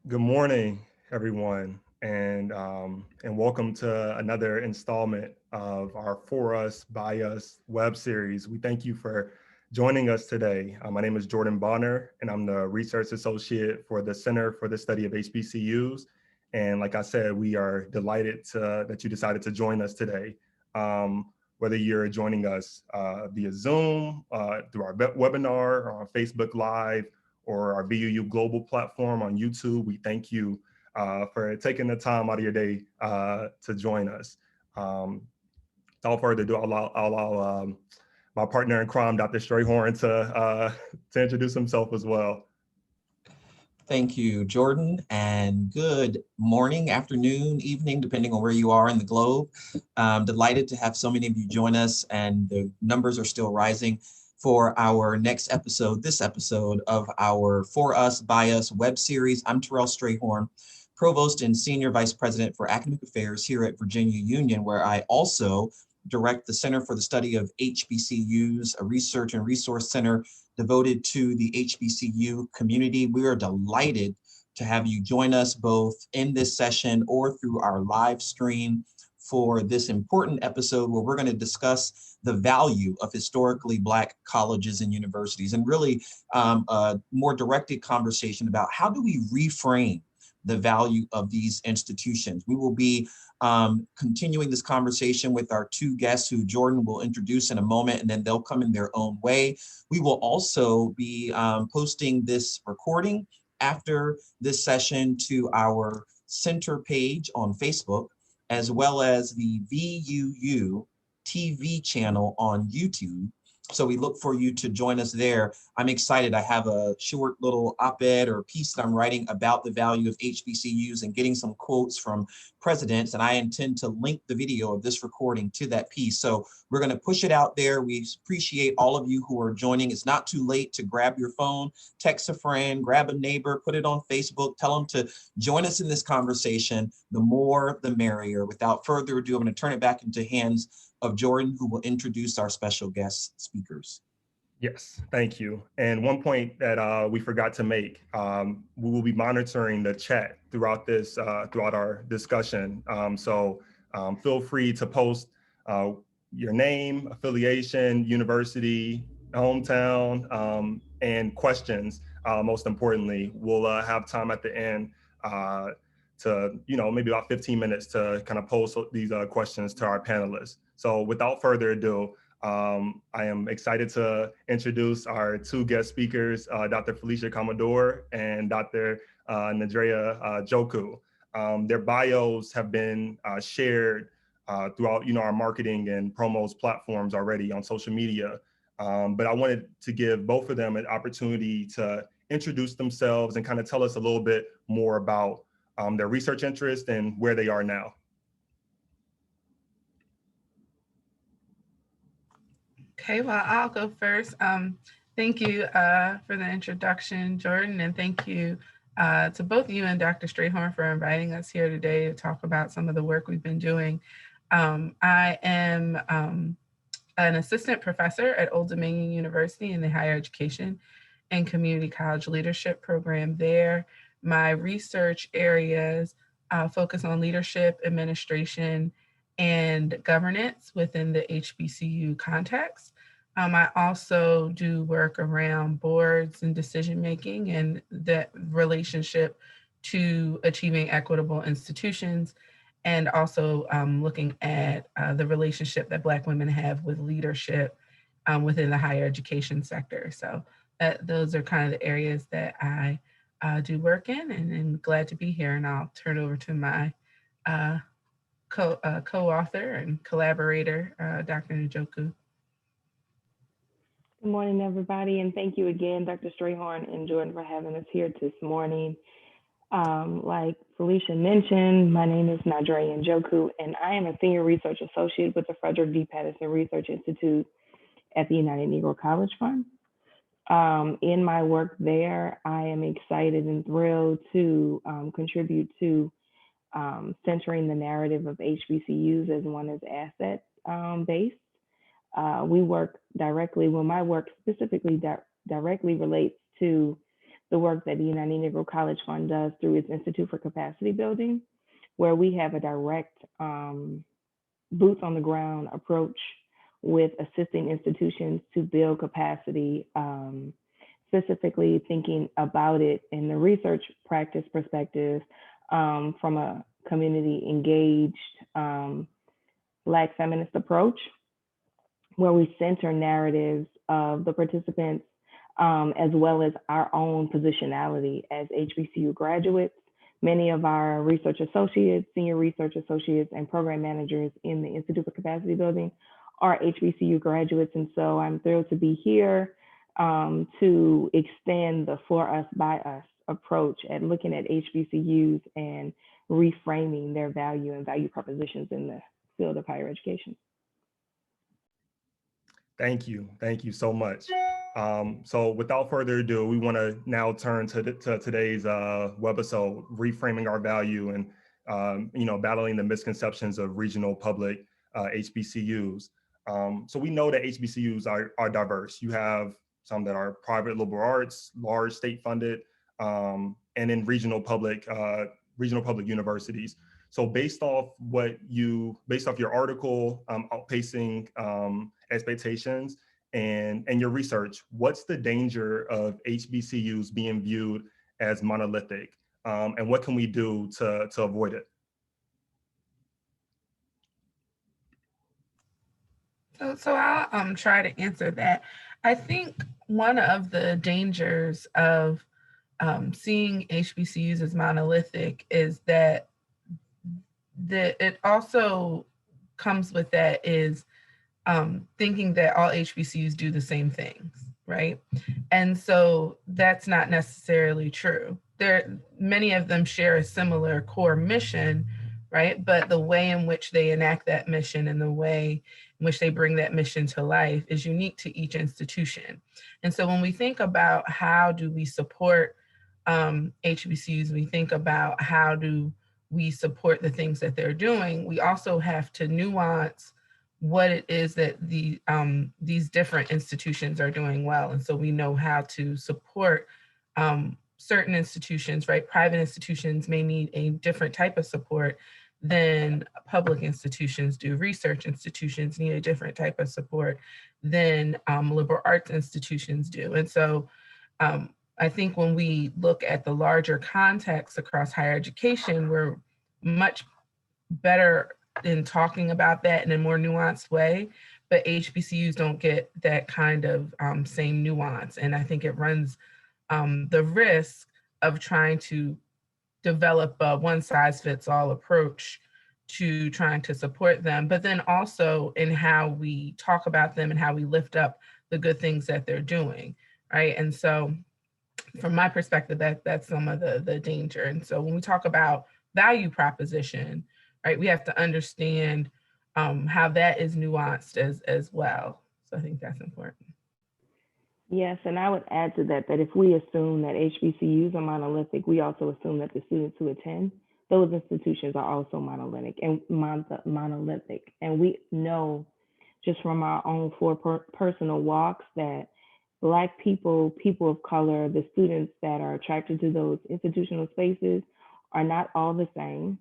Good morning, everyone, and welcome to another installment of our For Us by Us web series. We thank you for joining us today. My name is Jordan Bonner, and I'm the research associate for the Center for the Study of HBCUs. And like I said, we are delighted that you decided to join us today. Whether you're joining us via Zoom, through our webinar, or on Facebook Live, or our BUU Global platform on YouTube. We thank you for taking the time out of your day to join us. Without further ado, I'll allow my partner in crime, Dr. Strayhorn, to introduce himself as well. Thank you, Jordan, and good morning, afternoon, evening, depending on where you are in the globe. Delighted to have so many of you join us, and the numbers are still rising for our next episode, this episode of our For Us, By Us web series. I'm Terrell Strayhorn, Provost and Senior Vice President for Academic Affairs here at Virginia Union, where I also direct the Center for the Study of HBCUs, a research and resource center devoted to the HBCU community. We are delighted to have you join us both in this session or through our live stream for this important episode where we're going to discuss the value of historically Black colleges and universities, and really a more directed conversation about how do we reframe the value of these institutions. We will be continuing this conversation with our two guests who Jordan will introduce in a moment, and then they'll come in their own way. We will also be posting this recording after this session to our center page on Facebook, as well as the VUU TV channel on YouTube. So we look for you to join us there. I'm excited. I have a short little op-ed or piece that I'm writing about the value of HBCUs and getting some quotes from presidents. And I intend to link the video of this recording to that piece. So we're going to push it out there. We appreciate all of you who are joining. It's not too late to grab your phone, text a friend, grab a neighbor, put it on Facebook, tell them to join us in this conversation. The more, the merrier. Without further ado, I'm going to turn it back into hands of Jordan, who will introduce our special guest speakers. Yes, thank you. And one point that we forgot to make, we will be monitoring the chat throughout our discussion. So feel free to post your name, affiliation, university, hometown, and questions. Most importantly, we'll have time at the end to, maybe about 15 minutes to kind of pose these questions to our panelists. So without further ado, I am excited to introduce our two guest speakers, Dr. Felicia Commodore and Dr. Nadrea Joku. Their bios have been shared throughout, our marketing and promos platforms already on social media. But I wanted to give both of them an opportunity to introduce themselves and kind of tell us a little bit more about their research interest and where they are now. Okay, well, I'll go first. Thank you for the introduction, Jordan, and thank you to both you and Dr. Strayhorn for inviting us here today to talk about some of the work we've been doing. I am an assistant professor at Old Dominion University in the Higher Education and Community College Leadership Program there. My research areas focus on leadership, administration, and governance within the HBCU context. I also do work around boards and decision making and that relationship to achieving equitable institutions, and also looking at the relationship that Black women have with leadership within the higher education sector. So those are kind of the areas that I do work in, and glad to be here. And I'll turn over to my co-author and collaborator, Dr. Njoku. Good morning, everybody, and thank you again, Dr. Strayhorn and Jordan, for having us here this morning. Like Felicia mentioned, my name is Nadrea Njoku, and I am a senior research associate with the Frederick D. Patterson Research Institute at the United Negro College Fund. In my work there, I am excited and thrilled to contribute to centering the narrative of HBCUs as one is asset based. We work directly, well, my work specifically directly relates to the work that the United Negro College Fund does through its Institute for Capacity Building, where we have a direct boots on the ground approach with assisting institutions to build capacity, specifically thinking about it in the research practice perspective from a community engaged Black feminist approach, where we center narratives of the participants as well as our own positionality as HBCU graduates. Many of our research associates, senior research associates, and program managers in the Institute for Capacity Building are HBCU graduates. And so I'm thrilled to be here to extend the for us, by us approach at looking at HBCUs and reframing their value and value propositions in the field of higher education. Thank you. Thank you so much. So without further ado, we want to now turn to today's webisode, reframing our value and, battling the misconceptions of regional public HBCUs. So we know that HBCUs are diverse. You have some that are private liberal arts, large state funded, and in regional public universities. So based off your article, Outpacing Expectations, and your research, what's the danger of HBCUs being viewed as monolithic? And what can we do to avoid it? So I'll try to answer that. I think one of the dangers of seeing HBCUs as monolithic is that it also comes with that is thinking that all HBCUs do the same things, right? And so that's not necessarily true. Many of them share a similar core mission, right? But the way in which they enact that mission and the way in which they bring that mission to life is unique to each institution. And so when we think about how do we support HBCUs, we think about how do we support the things that they're doing, we also have to nuance what it is that these different institutions are doing well. And so we know how to support certain institutions, right? Private institutions may need a different type of support than public institutions do. Research institutions need a different type of support than liberal arts institutions do. And so I think when we look at the larger context across higher education, we're much better in talking about that in a more nuanced way, but HBCUs don't get that kind of same nuance. And I think it runs the risk of trying to develop a one size fits all approach to trying to support them, but then also in how we talk about them and how we lift up the good things that they're doing, right? And so from my perspective, that's some of the danger. And so when we talk about value proposition, right, we have to understand how that is nuanced as well. So I think that's important. Yes, and I would add to that if we assume that HBCUs are monolithic, we also assume that the students who attend those institutions are also monolithic. And we know just from our own personal walks that Black people, people of color, the students that are attracted to those institutional spaces are not all the same.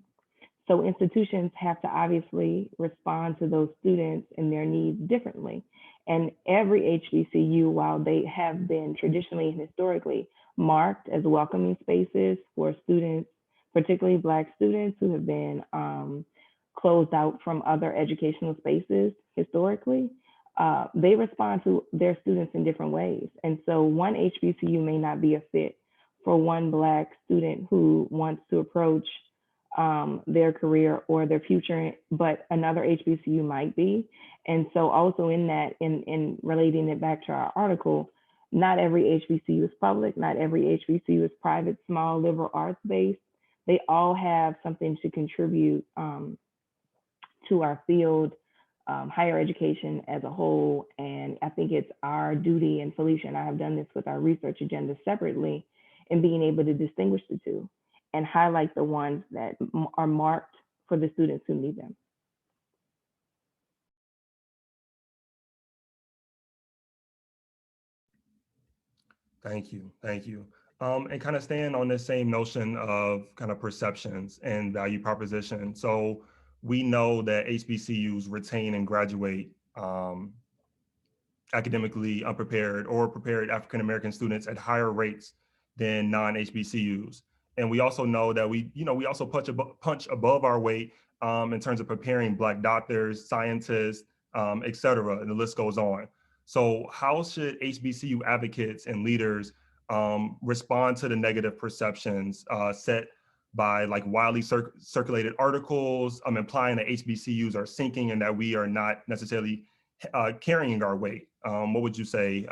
So institutions have to obviously respond to those students and their needs differently. And every HBCU, while they have been traditionally and historically marked as welcoming spaces for students, particularly Black students who have been closed out from other educational spaces historically, they respond to their students in different ways. And so one HBCU may not be a fit for one Black student who wants to approach their career or their future, but another HBCU might be. And so also in that, in relating it back to our article, not every HBCU is public, not every HBCU is private, small, liberal arts based. They all have something to contribute to our field, higher education as a whole. And I think it's our duty, and Felicia and I have done this with our research agenda separately, in being able to distinguish the two and highlight the ones that are marked for the students who need them. Thank you. Thank you. And kind of staying on the same notion of kind of perceptions and value proposition. So we know that HBCUs retain and graduate academically unprepared or prepared African American students at higher rates than non-HBCUs. And we also know that we also punch above our weight in terms of preparing Black doctors, scientists, et cetera, and the list goes on. So how should HBCU advocates and leaders respond to the negative perceptions set by like widely circulated articles implying that HBCUs are sinking and that we are not necessarily carrying our weight? What would you say?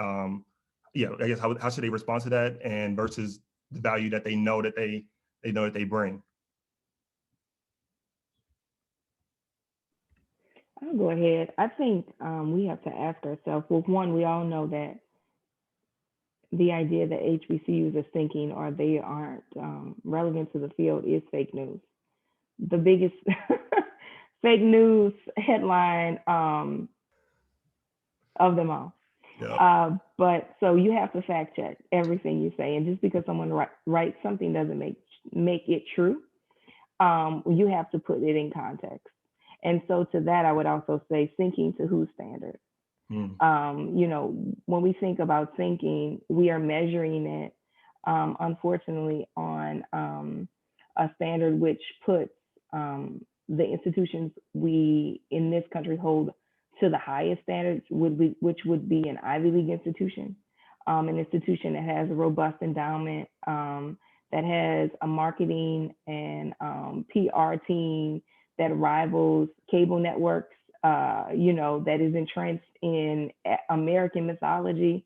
Yeah, I guess how should they respond to that, and versus the value that they know that they bring? I'll go ahead. I think we have to ask ourselves, well, one, we all know that the idea that HBCUs are sinking or they aren't relevant to the field is fake news. The biggest fake news headline of them all. Yeah. But so you have to fact check everything you say, and just because someone writes something doesn't make it true. You have to put it in context. And so to that, I would also say sinking to whose standard? When we think about thinking, we are measuring it, unfortunately, on a standard which puts the institutions we in this country hold to the highest standards, which would be an Ivy League institution, an institution that has a robust endowment, that has a marketing and PR team that rivals cable networks, that is entrenched in American mythology,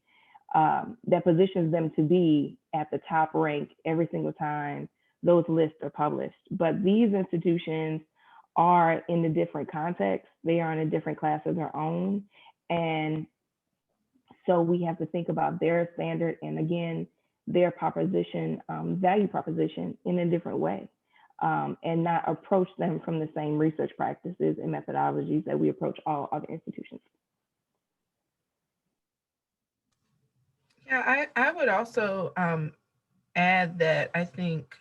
that positions them to be at the top rank every single time those lists are published. But these institutions are in a different context. They are in a different class of their own. And so we have to think about their standard and, again, their proposition, value proposition in a different way. And not approach them from the same research practices and methodologies that we approach all other institutions. Yeah, I would also add that I think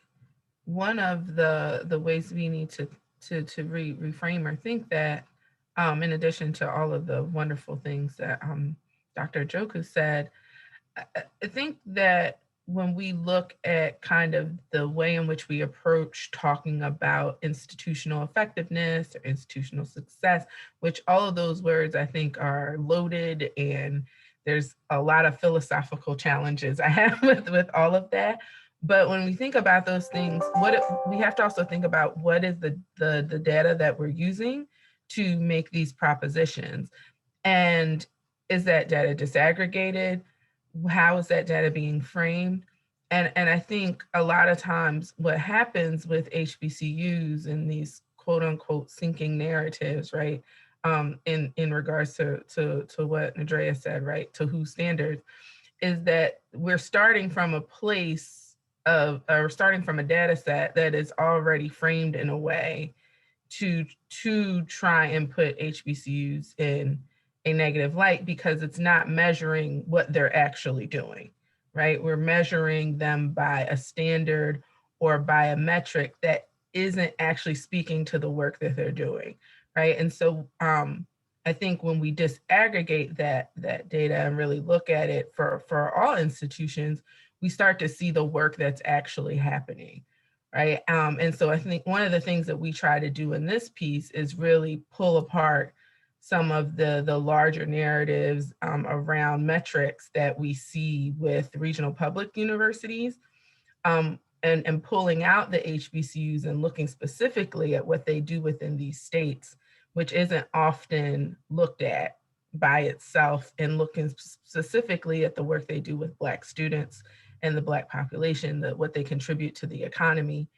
one of the ways we need to reframe or think that, in addition to all of the wonderful things that Dr. Joku said, I think that when we look at kind of the way in which we approach talking about institutional effectiveness or institutional success, which all of those words I think are loaded, and there's a lot of philosophical challenges I have with all of that. But when we think about those things, we have to also think about what is the data that we're using to make these propositions. And is that data disaggregated? How is that data being framed? And I think a lot of times what happens with HBCUs and these quote unquote sinking narratives, right? In regards to what Nadrea said, right? To whose standards, is that we're starting from a place or starting from a data set that is already framed in a way to try and put HBCUs in a negative light, because it's not measuring what they're actually doing, right? We're measuring them by a standard or by a metric that isn't actually speaking to the work that they're doing, right? And so I think when we disaggregate that data and really look at it for all institutions, we start to see the work that's actually happening, right? And so I think one of the things that we try to do in this piece is really pull apart some of the larger narratives around metrics that we see with regional public universities, and pulling out the HBCUs and looking specifically at what they do within these states, which isn't often looked at by itself, and looking specifically at the work they do with Black students and the Black population, what they contribute to the economy.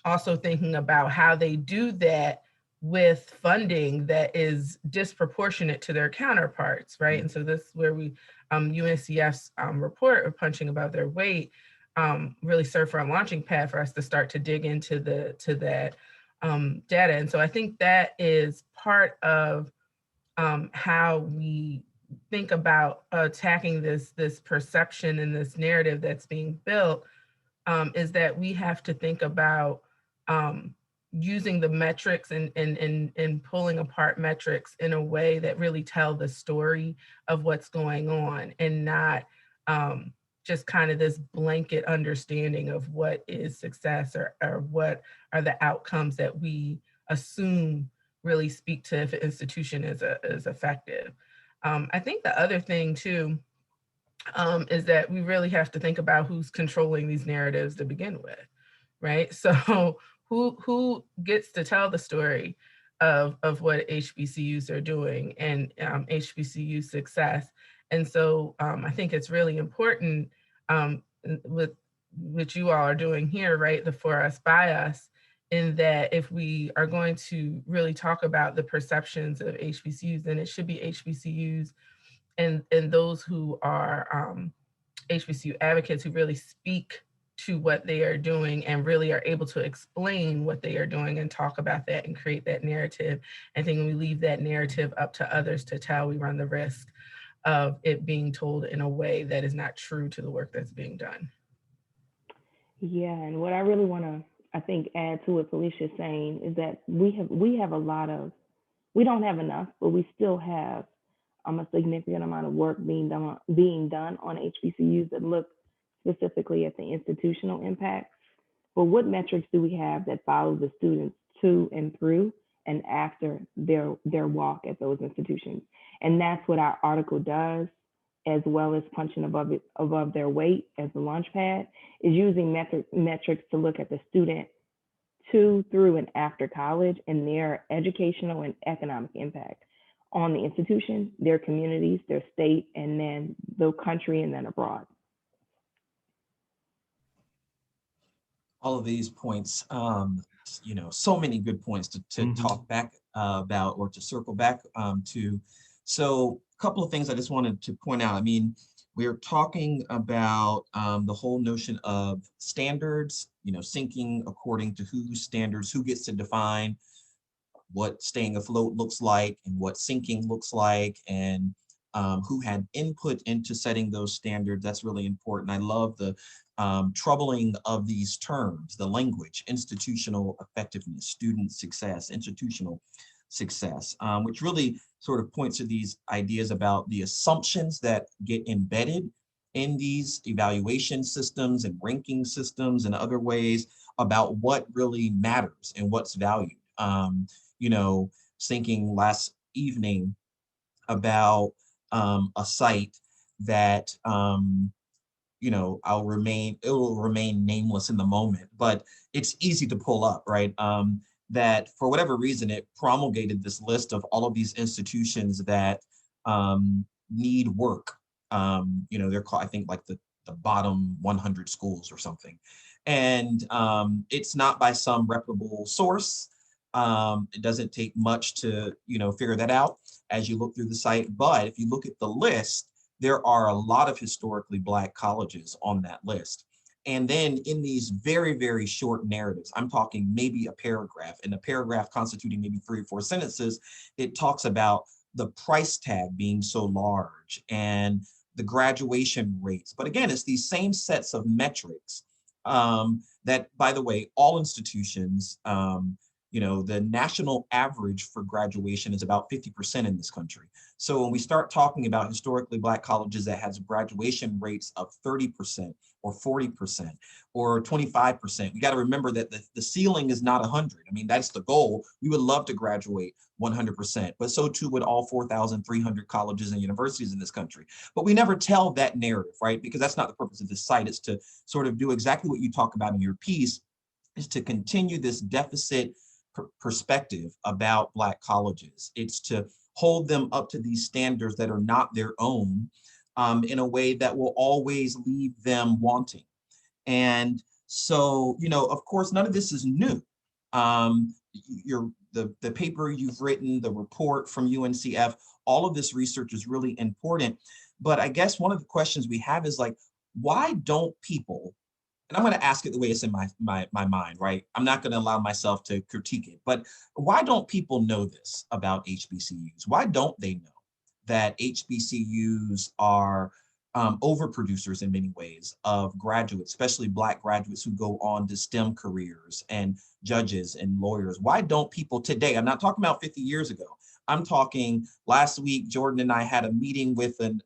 Also thinking about how they do that with funding that is disproportionate to their counterparts, right? And so this is where we, UNCF's report of punching above their weight really served for a launching pad for us to start to dig into that data. And so I think that is part of how we think about attacking this perception and this narrative that's being built, is that we have to think about using the metrics and pulling apart metrics in a way that really tell the story of what's going on, and not just kind of this blanket understanding of what is success, or what are the outcomes that we assume really speak to if an institution is effective. I think the other thing too is that we really have to think about who's controlling these narratives to begin with, right? So who gets to tell the story of what HBCUs are doing, and HBCU success? And so I think it's really important with what you all are doing here, right? The for us, by us, in that if we are going to really talk about the perceptions of HBCUs, then it should be HBCUs and those who are HBCU advocates who really speak to what they are doing and really are able to explain what they are doing and talk about that and create that narrative. I think when we leave that narrative up to others to tell, we run the risk of it being told in a way that is not true to the work that's being done. Yeah, and what I really want to, I think, add to what Felicia's saying is that we have a lot of, we don't have enough, but we still have a significant amount of work being done on HBCUs that look specifically at the institutional impact. But what metrics do we have that follow the students to and through and after their walk at those institutions? And that's what our article does, as well as punching above their weight as the launch pad, is using metrics to look at the student to, through, and after college and their educational and economic impact on the institution, their communities, their state, and then the country, and then abroad. All of these points, so many good points to talk back about, or to circle back to. So a couple of things I just wanted to point out. I mean, we're talking about the whole notion of standards, sinking according to whose standards, who gets to define what staying afloat looks like and what sinking looks like, and who had input into setting those standards. That's really important. I love the troubling of these terms, the language: institutional effectiveness, student success, institutional success, which really sort of points to these ideas about the assumptions that get embedded in these evaluation systems and ranking systems and other ways about what really matters and what's valued. Thinking last evening about a site that it will remain nameless in the moment, but it's easy to pull up, right? That for whatever reason, it promulgated this list of all of these institutions that need work. They're called, I think, like the bottom 100 schools or something. And it's not by some reputable source. It doesn't take much to, figure that out as you look through the site. But if you look at the list, there are a lot of historically Black colleges on that list. And then in these very, very short narratives, I'm talking maybe a paragraph, and a paragraph constituting maybe 3 or 4 sentences, it talks about the price tag being so large and the graduation rates. But again, it's these same sets of metrics that, by the way, all institutions, the national average for graduation is about 50% in this country. So when we start talking about historically Black colleges that has graduation rates of 30% or 40% or 25%, we got to remember that the ceiling is not 100. I mean, that's the goal. We would love to graduate 100%, but so too would all 4,300 colleges and universities in this country. But we never tell that narrative, right? Because that's not the purpose of this site. It's to sort of do exactly what you talk about in your piece, is to continue this deficit perspective about Black colleges. It's to hold them up to these standards that are not their own in a way that will always leave them wanting. And so, of course, none of this is new. The paper you've written, the report from UNCF, all of this research is really important. But I guess one of the questions we have is like, why don't people, and I'm going to ask it the way it's in my mind, right? I'm not going to allow myself to critique it, but why don't people know this about HBCUs? Why don't they know that HBCUs are overproducers in many ways of graduates, especially Black graduates who go on to STEM careers and judges and lawyers. Why don't people today, I'm not talking about 50 years ago, I'm talking last week, Jordan and I had a meeting with an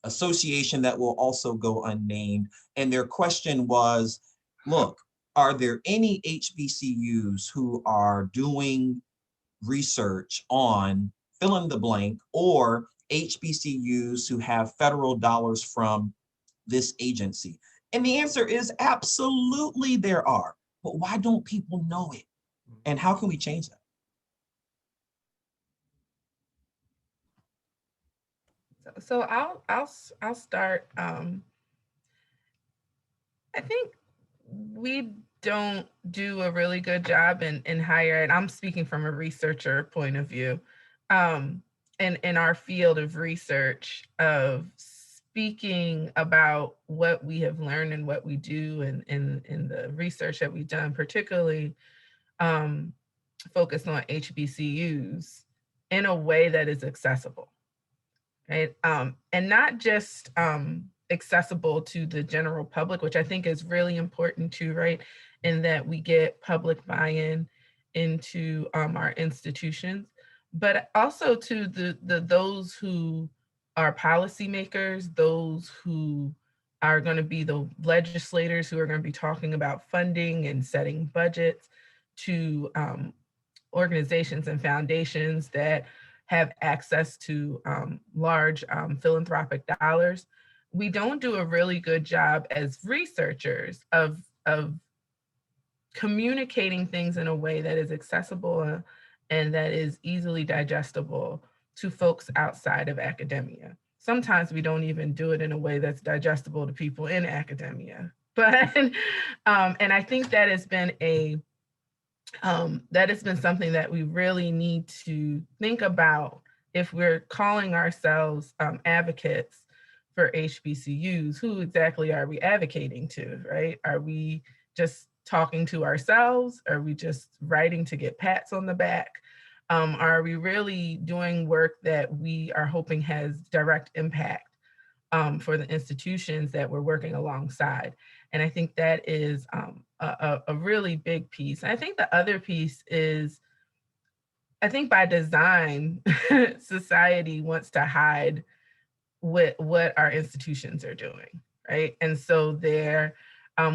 association that will also go unnamed. And their question was, look, are there any HBCUs who are doing research on fill in the blank, or HBCUs who have federal dollars from this agency? And the answer is absolutely there are. But why don't people know it? And how can we change that? So I'll start. I think we don't do a really good job in higher ed. I'm speaking from a researcher point of view, in our field of research, of speaking about what we have learned and what we do in the research that we've done, particularly focused on HBCUs in a way that is accessible, right? And not just accessible to the general public, which I think is really important too, right? In that we get public buy-in into our institutions, but also to the those who are policymakers, those who are going to be the legislators who are going to be talking about funding and setting budgets, to organizations and foundations that have access to large philanthropic dollars. We don't do a really good job as researchers of communicating things in a way that is accessible and that is easily digestible to folks outside of academia. Sometimes we don't even do it in a way that's digestible to people in academia. But and I think that has been something that we really need to think about if we're calling ourselves advocates for HBCUs. Who exactly are we advocating to, right? Are we just talking to ourselves? Are we just writing to get pats on the back? Are we really doing work that we are hoping has direct impact for the institutions that we're working alongside? And I think that is a really big piece. I think the other piece is, I think by design, society wants to hide what our institutions are doing, right? And so they're,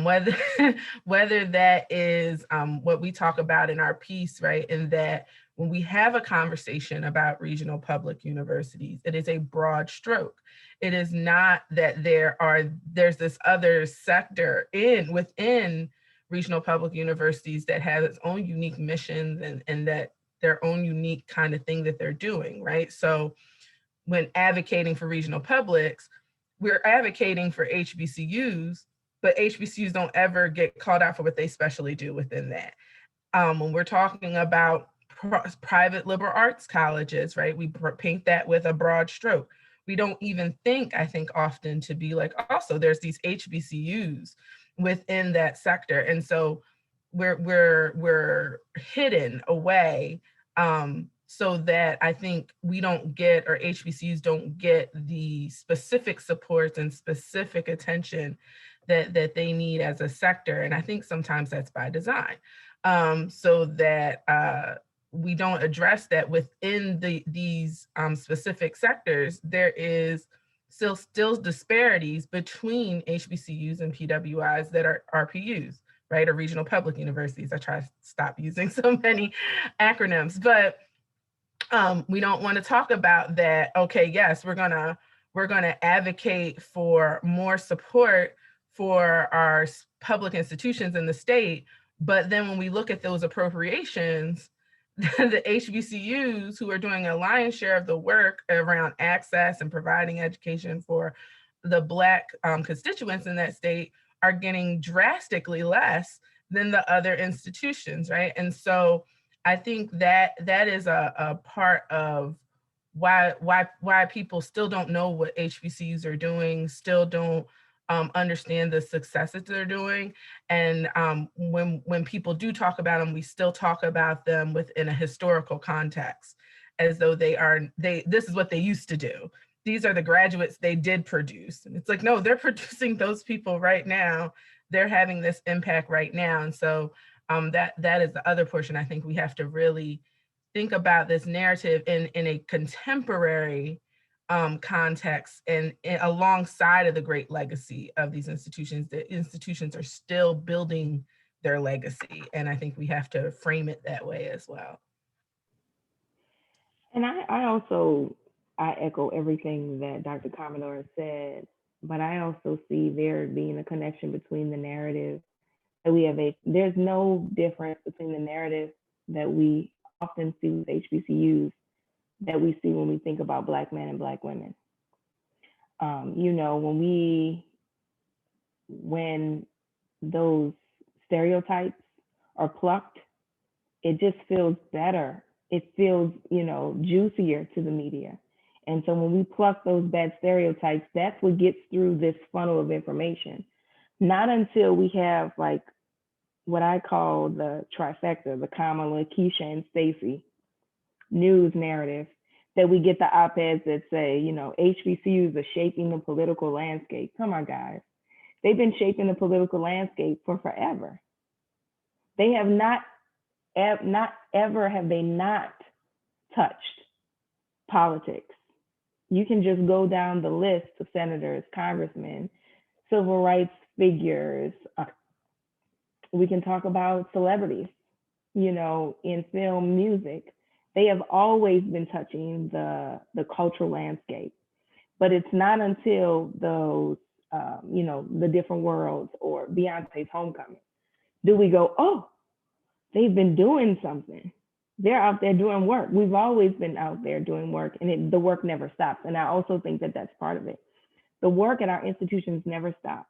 whether whether that is what we talk about in our piece, right? In that when we have a conversation about regional public universities, it is a broad stroke. It is not that there's this other sector within regional public universities that has its own unique missions and that their own unique kind of thing that they're doing, right? So when advocating for regional publics, we're advocating for HBCUs, but HBCUs don't ever get called out for what they specially do within that. When we're talking about private liberal arts colleges, right, we paint that with a broad stroke. We don't even think, I think, often to be like, also there's these HBCUs within that sector. And so we're hidden away, so that I think we don't get, or HBCUs don't get, the specific supports and specific attention that they need as a sector. And I think sometimes that's by design, so that we don't address that within these specific sectors. There is still disparities between HBCUs and PWIs that are RPUs, right, or regional public universities. I try to stop using so many acronyms, but we don't want to talk about that. Okay, yes, we're gonna advocate for more support for our public institutions in the state, but then when we look at those appropriations, the HBCUs, who are doing a lion's share of the work around access and providing education for the Black constituents in that state, are getting drastically less than the other institutions, right? And so I think that is a part of why people still don't know what HBCUs are doing, still don't understand the successes they're doing. And when people do talk about them, we still talk about them within a historical context. as though this is what they used to do. These are the graduates they did produce. And it's like, no, they're producing those people right now. They're having this impact right now. And so that is the other portion. I think we have to really think about this narrative in a contemporary context and alongside of the great legacy of these institutions. The institutions are still building their legacy. And I think we have to frame it that way as well. And I echo everything that Dr. Commodore said, but I also see there being a connection between the narrative that we have. There's no difference between the narrative that we often see with HBCUs that we see when we think about Black men and Black women. When those stereotypes are plucked, it just feels better. It feels, juicier to the media. And so when we pluck those bad stereotypes, that's what gets through this funnel of information. Not until we have like what I call the trifecta, the Kamala, Keisha, and Stacey news narrative, that we get the op-eds that say, HBCUs are shaping the political landscape. Come on, guys. They've been shaping the political landscape for forever. They have not ever have they not touched politics. You can just go down the list of senators, congressmen, civil rights figures. We can talk about celebrities, in film, music. They have always been touching the cultural landscape. But it's not until those, the different worlds or Beyonce's Homecoming, do we go, oh, they've been doing something. They're out there doing work. We've always been out there doing work, and the work never stops. And I also think that that's part of it. The work at our institutions never stop.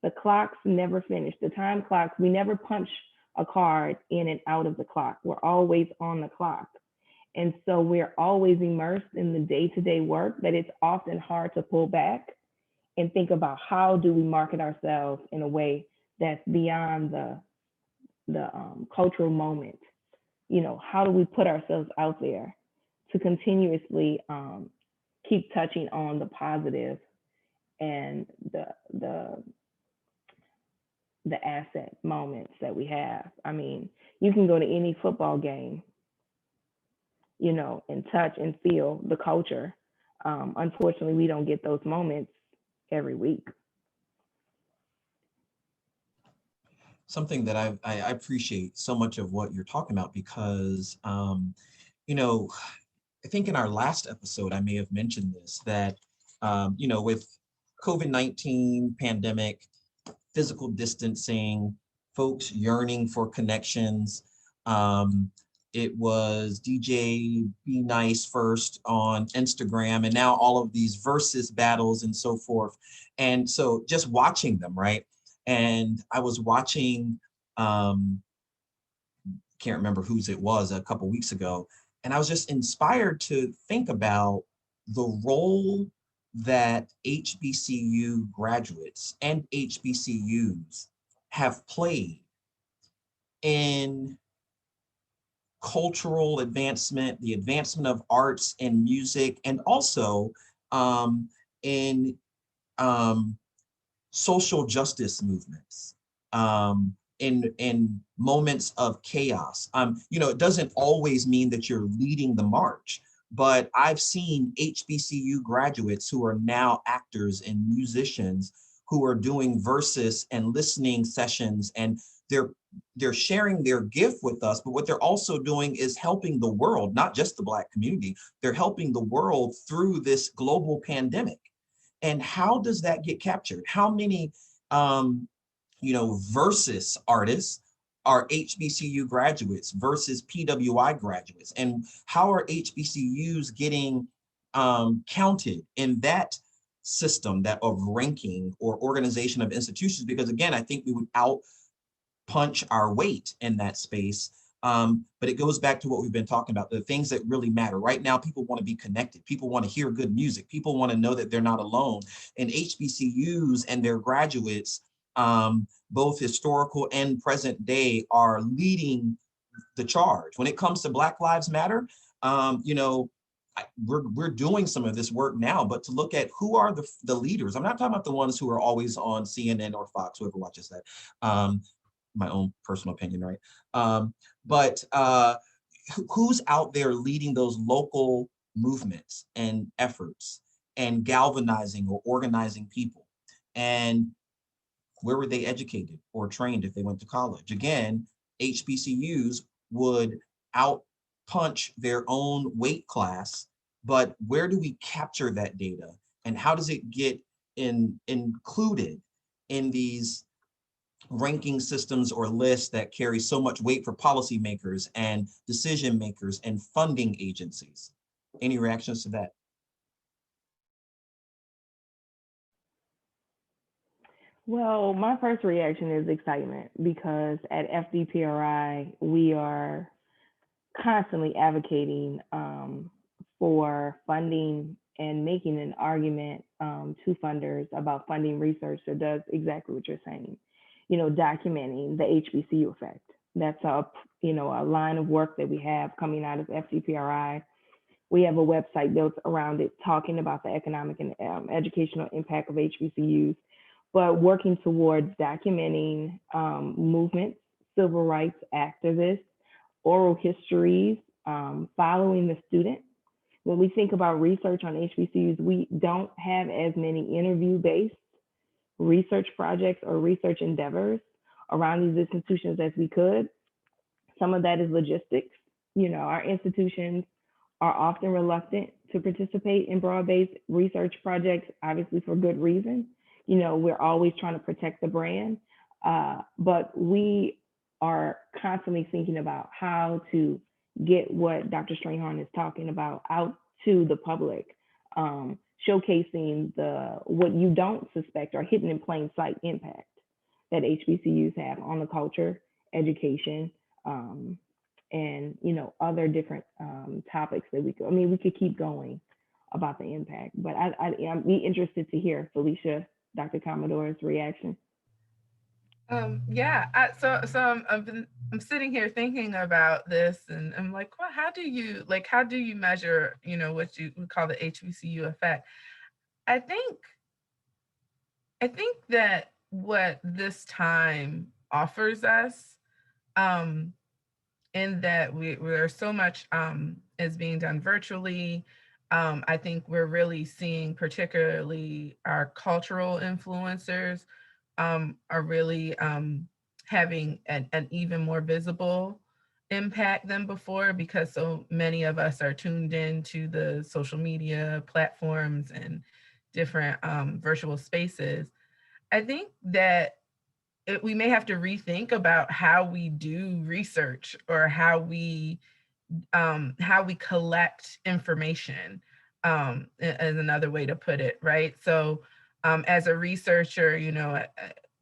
The clocks never finish. The time clocks, we never punch a card in and out of the clock. We're always on the clock. And so we're always immersed in the day-to-day work that it's often hard to pull back and think about how do we market ourselves in a way that's beyond the cultural moment. How do we put ourselves out there to continuously keep touching on the positive and the asset moments that we have. I mean, you can go to any football game, and touch and feel the culture. Unfortunately, we don't get those moments every week. Something that I appreciate so much of what you're talking about, because, I think in our last episode, I may have mentioned this, that, with COVID-19 pandemic, physical distancing, folks yearning for connections. It was DJ Be Nice first on Instagram, and now all of these versus battles and so forth. And so just watching them, right? And I was watching, can't remember whose it was a couple weeks ago, and I was just inspired to think about the role that HBCU graduates and HBCUs have played in cultural advancement, the advancement of arts and music, and also in social justice movements, in moments of chaos. It doesn't always mean that you're leading the march, but I've seen HBCU graduates who are now actors and musicians who are doing versus and listening sessions, and they're sharing their gift with us, but what they're also doing is helping the world, not just the Black community. They're helping the world through this global pandemic. And how does that get captured? How many, versus artists are HBCU graduates versus PWI graduates? And how are HBCUs getting counted in that system, that of ranking or organization of institutions? Because again, I think we would punch our weight in that space. But it goes back to what we've been talking about, the things that really matter. Right now, people want to be connected. People want to hear good music. People want to know that they're not alone. And HBCUs and their graduates, both historical and present day, are leading the charge. When it comes to Black Lives Matter, You know, we're doing some of this work now, but to look at who are the leaders. I'm not talking about the ones who are always on CNN or Fox, whoever watches that. My own personal opinion, right? But who's out there leading those local movements and efforts and galvanizing or organizing people? And where were they educated or trained if they went to college? Again, HBCUs would out punch their own weight class, but where do we capture that data? And how does it get included in these ranking systems or lists that carry so much weight for policymakers and decision makers and funding agencies? Any reactions to that? Well, my first reaction is excitement because at FDPRI, we are constantly advocating for funding and making an argument to funders about funding research that does exactly what you're saying. You know, documenting the HBCU effect. That's a line of work that we have coming out of FDPRI. We have a website built around it talking about the economic and educational impact of HBCUs, but working towards documenting movements, civil rights activists, oral histories, following the student. When we think about research on HBCUs, we don't have as many interview-based research projects or research endeavors around these institutions as we could. Some of that is logistics. You know, our institutions are often reluctant to participate in broad-based research projects, obviously for good reason. You know, we're always trying to protect the brand, but we are constantly thinking about how to get what Dr. Strayhorn is talking about out to the public, showcasing the what you don't suspect or hidden in plain sight impact that HBCUs have on the culture, education, and other different topics that we could. I mean, we could keep going about the impact, but I'd be interested to hear Felicia, Dr. Commodore's reaction. Yeah, I'm sitting here thinking about this, and I'm like, well, how do you measure, what you would call the HBCU effect? I think that what this time offers us, in that we're so much is being done virtually. I think we're really seeing particularly our cultural influencers are really having an even more visible impact than before, because so many of us are tuned in to the social media platforms and different virtual spaces. I think that we may have to rethink about how we do research, or how we collect information, is another way to put it, right? So as a researcher,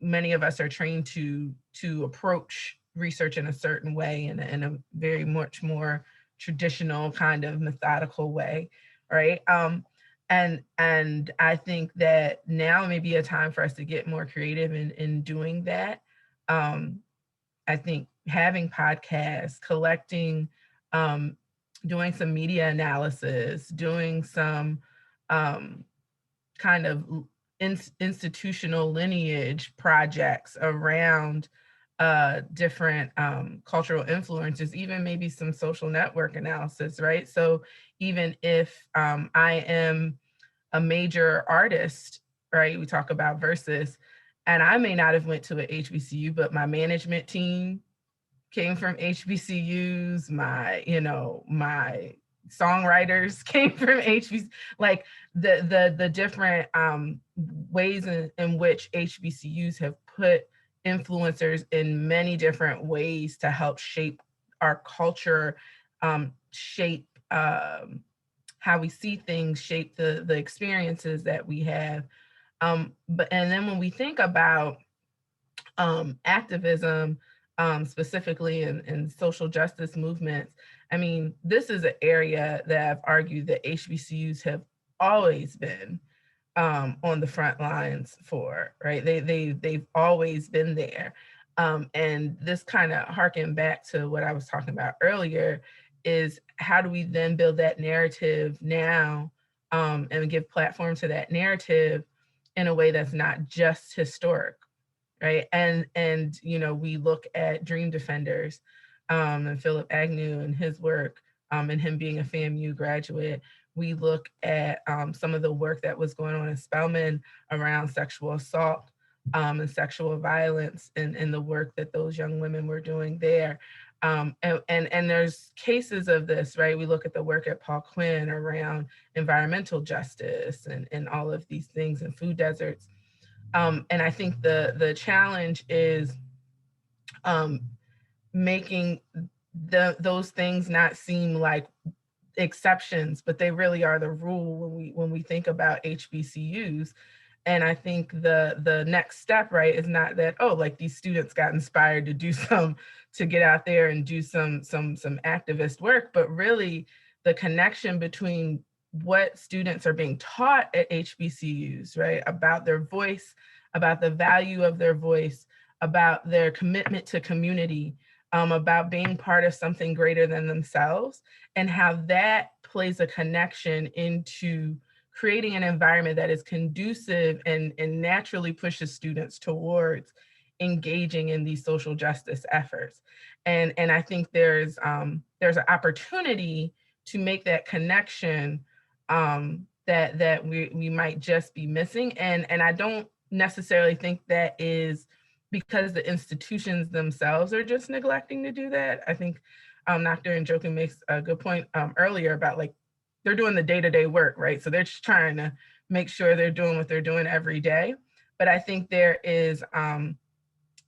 many of us are trained to approach research in a certain way, in a very much more traditional kind of methodical way, right? And I think that now may be a time for us to get more creative in doing that. I think having podcasts, collecting, doing some media analysis, doing some kind of institutional lineage projects around different cultural influences, even maybe some social network analysis, right? So even if I am a major artist, right? We talk about Versus, and I may not have went to an HBCU, but my management team came from HBCUs. My songwriters came from HBCUs. Like the different ways in which HBCUs have put influencers in many different ways to help shape our culture, shape how we see things, shape the experiences that we have. And then when we think about activism, specifically in social justice movements, I mean, this is an area that I've argued that HBCUs have always been on the front lines for, right? They've always been there. And this kind of harkened back to what I was talking about earlier, is how do we then build that narrative now, and give platform to that narrative in a way that's not just historic, right? And you know, we look at Dream Defenders, and Philip Agnew and his work, and him being a FAMU graduate. We look at some of the work that was going on in Spelman around sexual assault, and sexual violence, and the work that those young women were doing there. And there's cases of this, right? We look at the work at Paul Quinn around environmental justice and all of these things in food deserts. And I think the challenge is making those things not seem like exceptions, but they really are the rule when we think about HBCUs. And I think the next step, right, is not that, oh, like these students got inspired to do to get out there and do some activist work, but really the connection between what students are being taught at HBCUs, right, about their voice, about the value of their voice, about their commitment to community, about being part of something greater than themselves, and how that plays a connection into creating an environment that is conducive and naturally pushes students towards engaging in these social justice efforts. And I think there's an opportunity to make that connection, that we might just be missing. And I don't necessarily think that is because the institutions themselves are just neglecting to do that. I think Dr. Njoku makes a good point earlier about, like, they're doing the day-to-day work, right? So they're just trying to make sure they're doing what they're doing every day. But I think there is,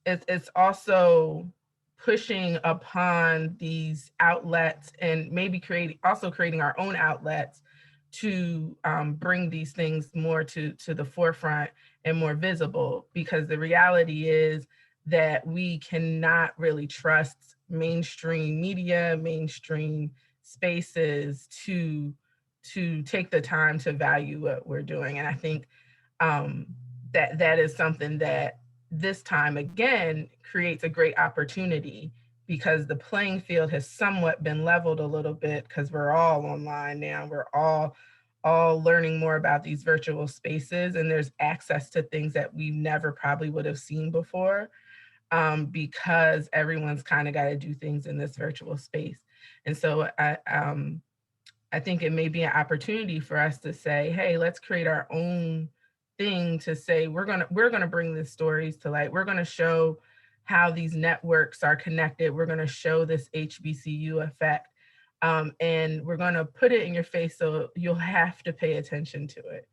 it's also pushing upon these outlets, and maybe creating our own outlets to bring these things more to the forefront and more visible, because the reality is that we cannot really trust mainstream media, mainstream spaces to take the time to value what we're doing. And I think that is something that this time again creates a great opportunity, because the playing field has somewhat been leveled a little bit, because we're all online now. We're all learning more about these virtual spaces, and there's access to things that we never probably would have seen before, because everyone's kind of got to do things in this virtual space. And so I think it may be an opportunity for us to say, hey, let's create our own thing to say, we're gonna bring these stories to light. We're gonna show how these networks are connected. We're gonna show this HBCU effect. And we're gonna put it in your face, so you'll have to pay attention to it,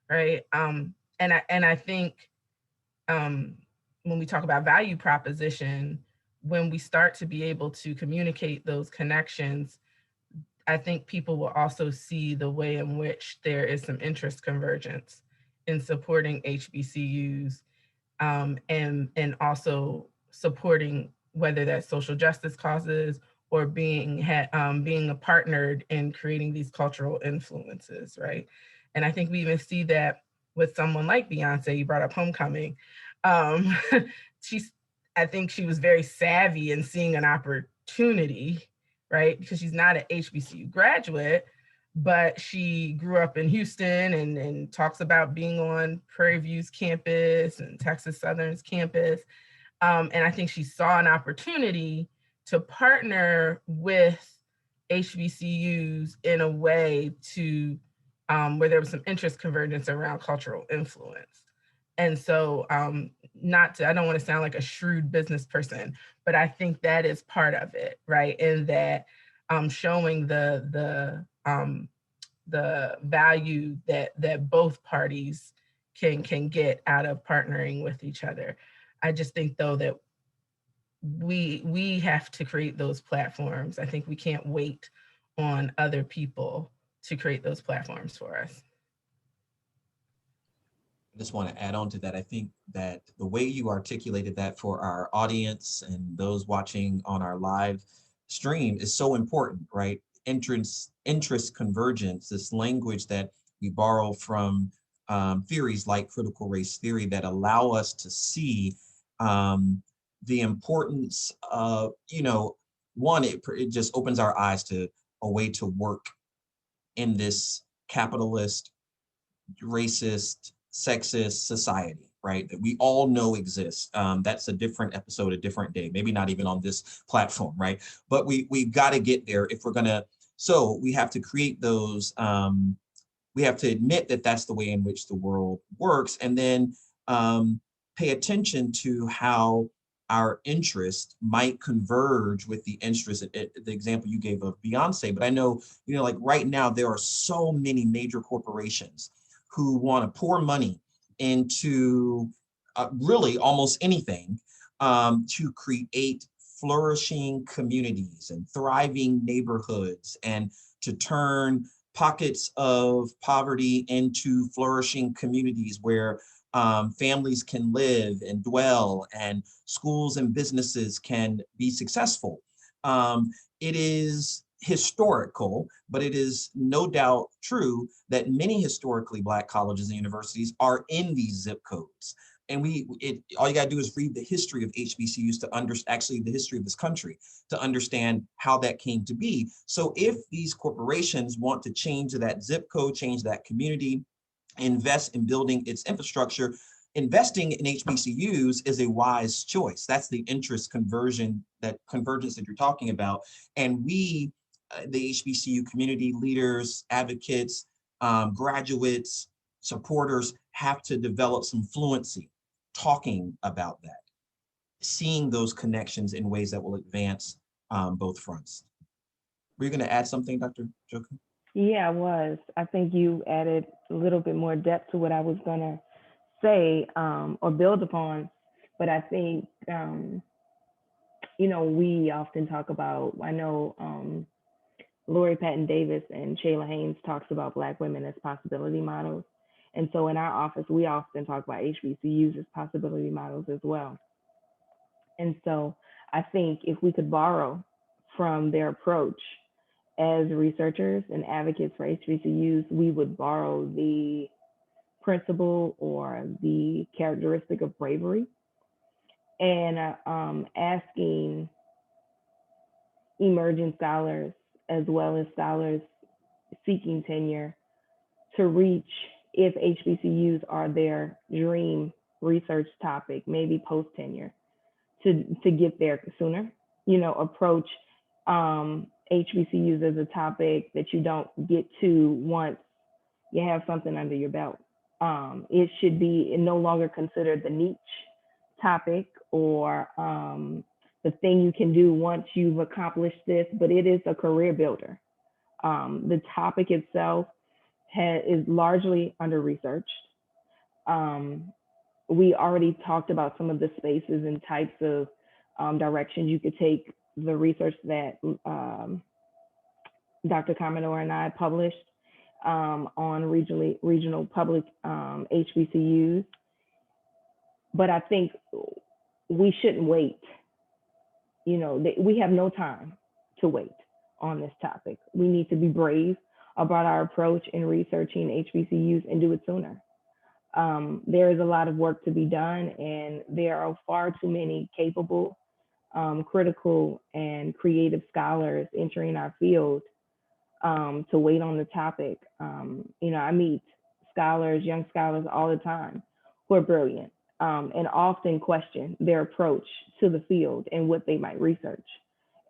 right? And I think when we talk about value proposition, when we start to be able to communicate those connections, I think people will also see the way in which there is some interest convergence in supporting HBCUs, and also supporting whether that's social justice causes or being partnered in creating these cultural influences, right? And I think we even see that with someone like Beyonce. You brought up Homecoming. I think she was very savvy in seeing an opportunity, right? Because she's not an HBCU graduate, but she grew up in Houston and talks about being on Prairie View's campus and Texas Southern's campus. And I think she saw an opportunity to partner with HBCUs in a way to where there was some interest convergence around cultural influence. And so I don't want to sound like a shrewd business person, but I think that is part of it, right? In that showing the value that both parties can get out of partnering with each other. I just think, though, that we have to create those platforms. I think we can't wait on other people to create those platforms for us. I just want to add on to that. I think that the way you articulated that for our audience and those watching on our live stream is so important, right? Interest convergence, this language that we borrow from theories like critical race theory that allow us to see the importance of, one, it just opens our eyes to a way to work in this capitalist, racist, sexist society, right? That we all know exists. That's a different episode, a different day, maybe not even on this platform, right? But we've got to get there if we're gonna, so we have to create those, we have to admit that that's the way in which the world works, and then pay attention to how our interest might converge with the interest, the example you gave of Beyonce. But I know, like right now, there are so many major corporations who want to pour money into really almost anything to create flourishing communities and thriving neighborhoods, and to turn pockets of poverty into flourishing communities where families can live and dwell, and schools and businesses can be successful. It is historical, but it is no doubt true that many historically Black colleges and universities are in these zip codes. And all you gotta do is read the history of HBCUs to understand, actually the history of this country, to understand how that came to be. So if these corporations want to change that zip code, change that community, invest in building its infrastructure, investing in HBCUs is a wise choice. That's the interest convergence that you're talking about. And we, the HBCU community leaders, advocates, graduates, supporters, have to develop some fluency talking about that, seeing those connections in ways that will advance both fronts. Were you going to add something, Dr. Joku? Yeah, I was. I think you added a little bit more depth to what I was going to say or build upon. But I think, we often talk about, I know Lori Patton Davis and Shayla Haynes talks about Black women as possibility models. And so in our office, we often talk about HBCUs as possibility models as well. And so I think if we could borrow from their approach as researchers and advocates for HBCUs, we would borrow the principle or the characteristic of bravery, and asking emerging scholars as well as scholars seeking tenure to reach, if HBCUs are their dream research topic, maybe post tenure, to get there sooner. Approach HBCUs as a topic that you don't get to once you have something under your belt. It should be no longer considered the niche topic or the thing you can do once you've accomplished this, but it is a career builder. The topic itself is largely under-researched. We already talked about some of the spaces and types of directions you could take the research that Dr. Commodore and I published on regional public HBCUs. But I think we shouldn't wait. We have no time to wait on this topic. We need to be brave about our approach in researching HBCUs and do it sooner. There is a lot of work to be done, and there are far too many capable, critical, and creative scholars entering our field to wait on the topic. I meet young scholars all the time who are brilliant and often question their approach to the field and what they might research.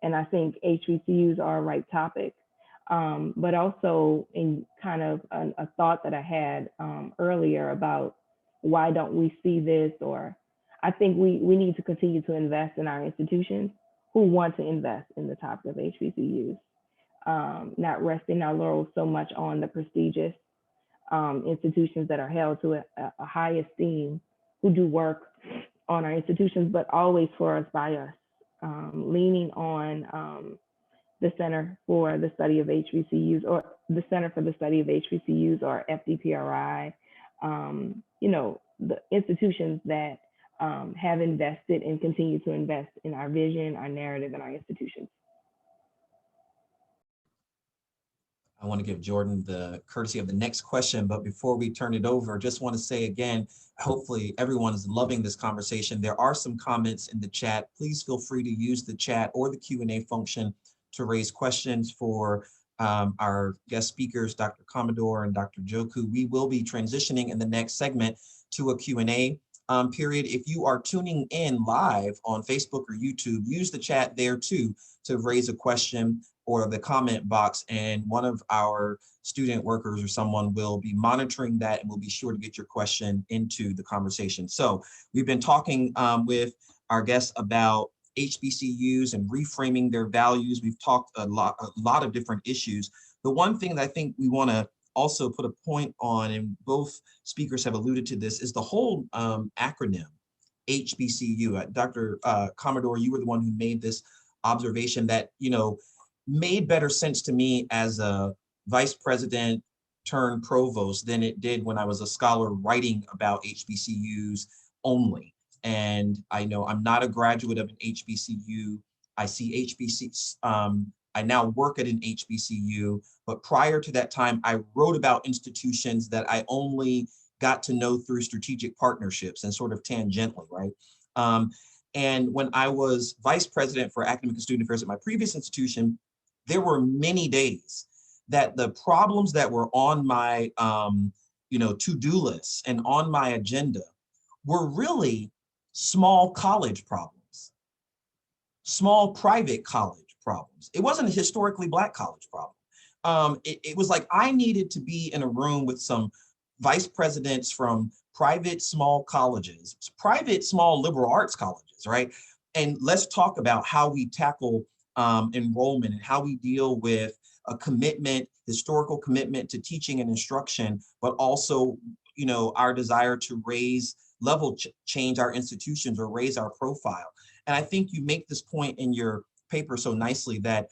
And I think HBCUs are a right topic. But also in kind of a thought that I had earlier about why don't we see this, or I think we need to continue to invest in our institutions who want to invest in the topic of HBCUs, not resting our laurels so much on the prestigious institutions that are held to a high esteem, who do work on our institutions, but always for us, by us, leaning on the Center for the Study of HBCUs, or the Center for the Study of HBCUs, or FDPRI, the institutions that have invested and continue to invest in our vision, our narrative, and our institutions. I want to give Jordan the courtesy of the next question, but before we turn it over, just want to say again, hopefully everyone is loving this conversation. There are some comments in the chat. Please feel free to use the chat or the Q&A function to raise questions for our guest speakers, Dr. Commodore and Dr. Joku. We will be transitioning in the next segment to a Q&A period. If you are tuning in live on Facebook or YouTube, use the chat there too to raise a question or the comment box, and one of our student workers or someone will be monitoring that and will be sure to get your question into the conversation. So we've been talking with our guests about HBCUs and reframing their values. We've talked a lot of different issues. The one thing that I think we want to also put a point on, and both speakers have alluded to this, is the whole acronym HBCU. Dr. Commodore, you were the one who made this observation that, you know, made better sense to me as a vice president turned provost than it did when I was a scholar writing about HBCUs only. And I know I'm not a graduate of an HBCU. I see HBCUs. I now work at an HBCU, but prior to that time, I wrote about institutions that I only got to know through strategic partnerships and sort of tangentially, right? And when I was vice president for academic and student affairs at my previous institution, there were many days that the problems that were on my to-do list and on my agenda were really small college problems, small private college problems. It wasn't a historically Black college problem. It was like I needed to be in a room with some vice presidents from private small colleges, private small liberal arts colleges, right? And let's talk about how we tackle enrollment and how we deal with a commitment, historical commitment to teaching and instruction, but also, you know, our desire to change our institutions or raise our profile. And I think you make this point in your paper so nicely that,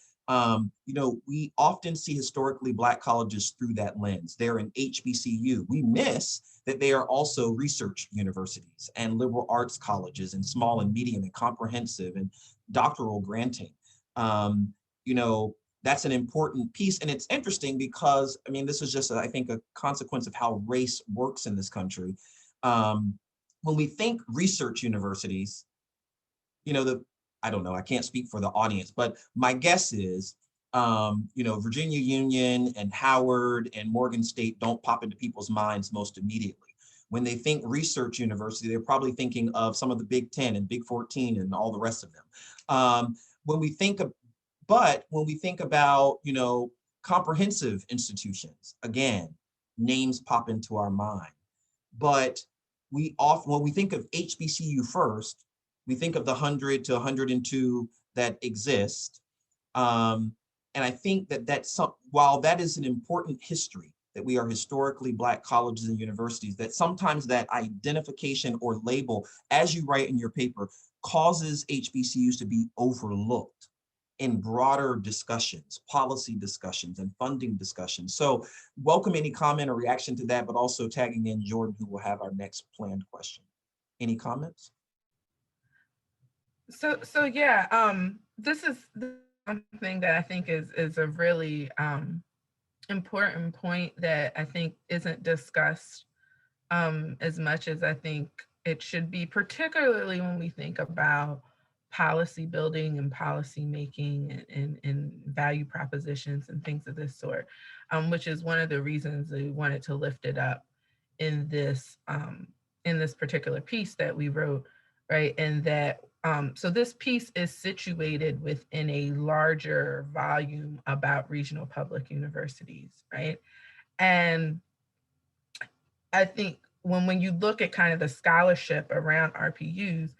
we often see historically Black colleges through that lens. They're an HBCU. We miss that they are also research universities and liberal arts colleges and small and medium and comprehensive and doctoral granting. That's an important piece. And it's interesting because, I mean, this is just, I think, a consequence of how race works in this country. When we think research universities, I don't know, I can't speak for the audience, but my guess is, Virginia Union and Howard and Morgan State don't pop into people's minds most immediately. When they think research university, they're probably thinking of some of the Big 10 and Big 14 and all the rest of them. When we think about, comprehensive institutions, again, names pop into our mind. But when we think of HBCU first, we think of the 100 to 102 that exist. And I think while that is an important history, that we are historically Black colleges and universities, that sometimes that identification or label, as you write in your paper, causes HBCUs to be overlooked in broader discussions, policy discussions, and funding discussions. So welcome any comment or reaction to that, but also tagging in Jordan, who will have our next planned question. Any comments? So yeah, this is something that I think is a really important point that I think isn't discussed as much as I think it should be, particularly when we think about policy building and policy making and value propositions and things of this sort, which is one of the reasons we wanted to lift it up in this particular piece that we wrote, right? And that so this piece is situated within a larger volume about regional public universities, right? And I think when you look at kind of the scholarship around RPUs,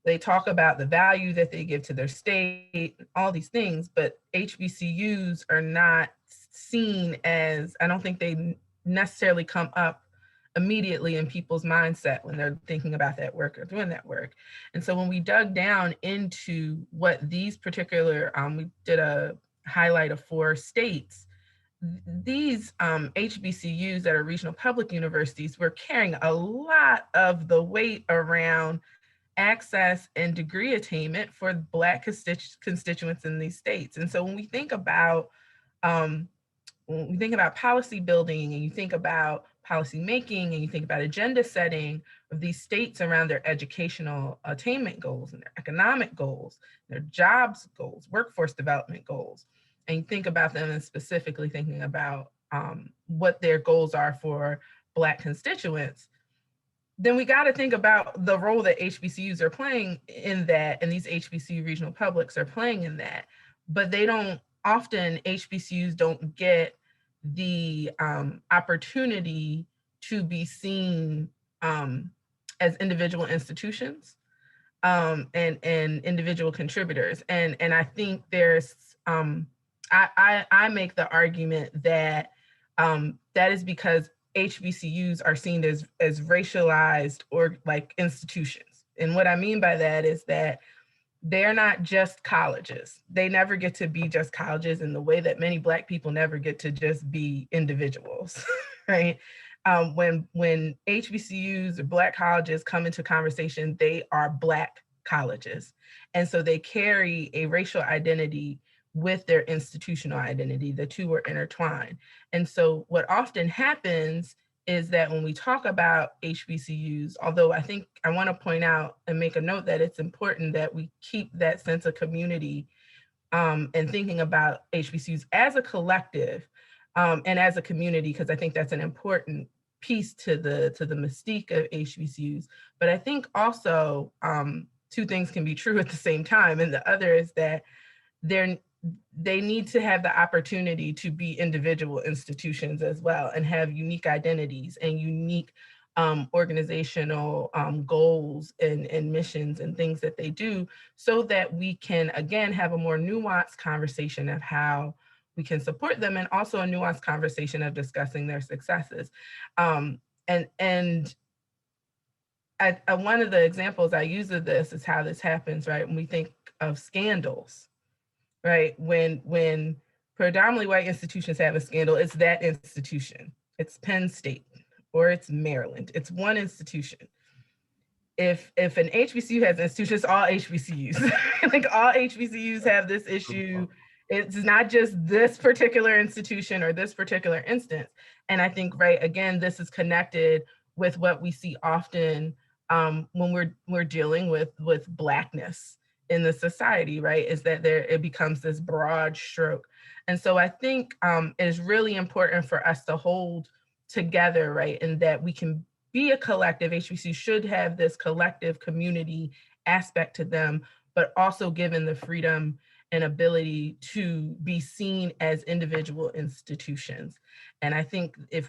they talk about the value that they give to their state, all these things, but HBCUs are not seen as, I don't think they necessarily come up immediately in people's mindset when they're thinking about that work or doing that work. And so when we dug down into what these particular, we did a highlight of 4 states, these HBCUs that are regional public universities were carrying a lot of the weight around access and degree attainment for Black constituents in these states. And so when we think about policy building, and you think about policy making, and you think about agenda setting of these states around their educational attainment goals and their economic goals, their jobs goals, workforce development goals, and think about them and specifically thinking about what their goals are for Black constituents, then we got to think about the role that HBCUs are playing in that, and these HBCU regional publics are playing in that. But they don't, often HBCUs don't get the opportunity to be seen as individual institutions and individual contributors. And I think there's, I make the argument that that is because HBCUs are seen as racialized or like institutions. And what I mean by that is that they're not just colleges. They never get to be just colleges in the way that many Black people never get to just be individuals, right? When HBCUs or Black colleges come into conversation, they are Black colleges. And so they carry a racial identity with their institutional identity. The two are intertwined. And so what often happens is that when we talk about HBCUs, although I think I want to point out and make a note that it's important that we keep that sense of community and thinking about HBCUs as a collective and as a community, because I think that's an important piece to the mystique of HBCUs. But I think also two things can be true at the same time. And the other is that they need to have the opportunity to be individual institutions as well and have unique identities and unique organizational goals and missions and things that they do, so that we can, again, have a more nuanced conversation of how we can support them, and also a nuanced conversation of discussing their successes. And one of the examples I use of this is how this happens, right? When we think of scandals, right? When predominantly white institutions have a scandal, it's that institution. It's Penn State or it's Maryland. It's one institution. If an HBCU has an institution, it's all HBCUs. Like all HBCUs have this issue. It's not just this particular institution or this particular instance. And I think, right, again, this is connected with what we see often when we're dealing with Blackness in the society, right, is that it becomes this broad stroke. And so I think it is really important for us to hold together, right, and that we can be a collective. HBCU should have this collective community aspect to them, but also given the freedom and ability to be seen as individual institutions. And I think if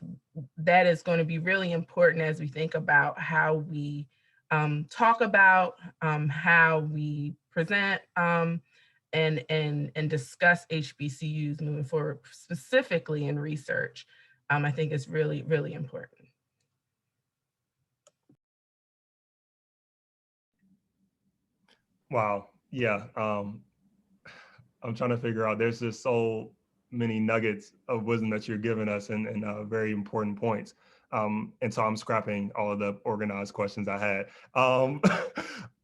that is going to be really important as we think about how we talk about how we present and discuss HBCUs moving forward, specifically in research, I think is really, really important. Wow. Yeah. I'm trying to figure out, there's just so many nuggets of wisdom that you're giving us and very important points. And so I'm scrapping all of the organized questions I had.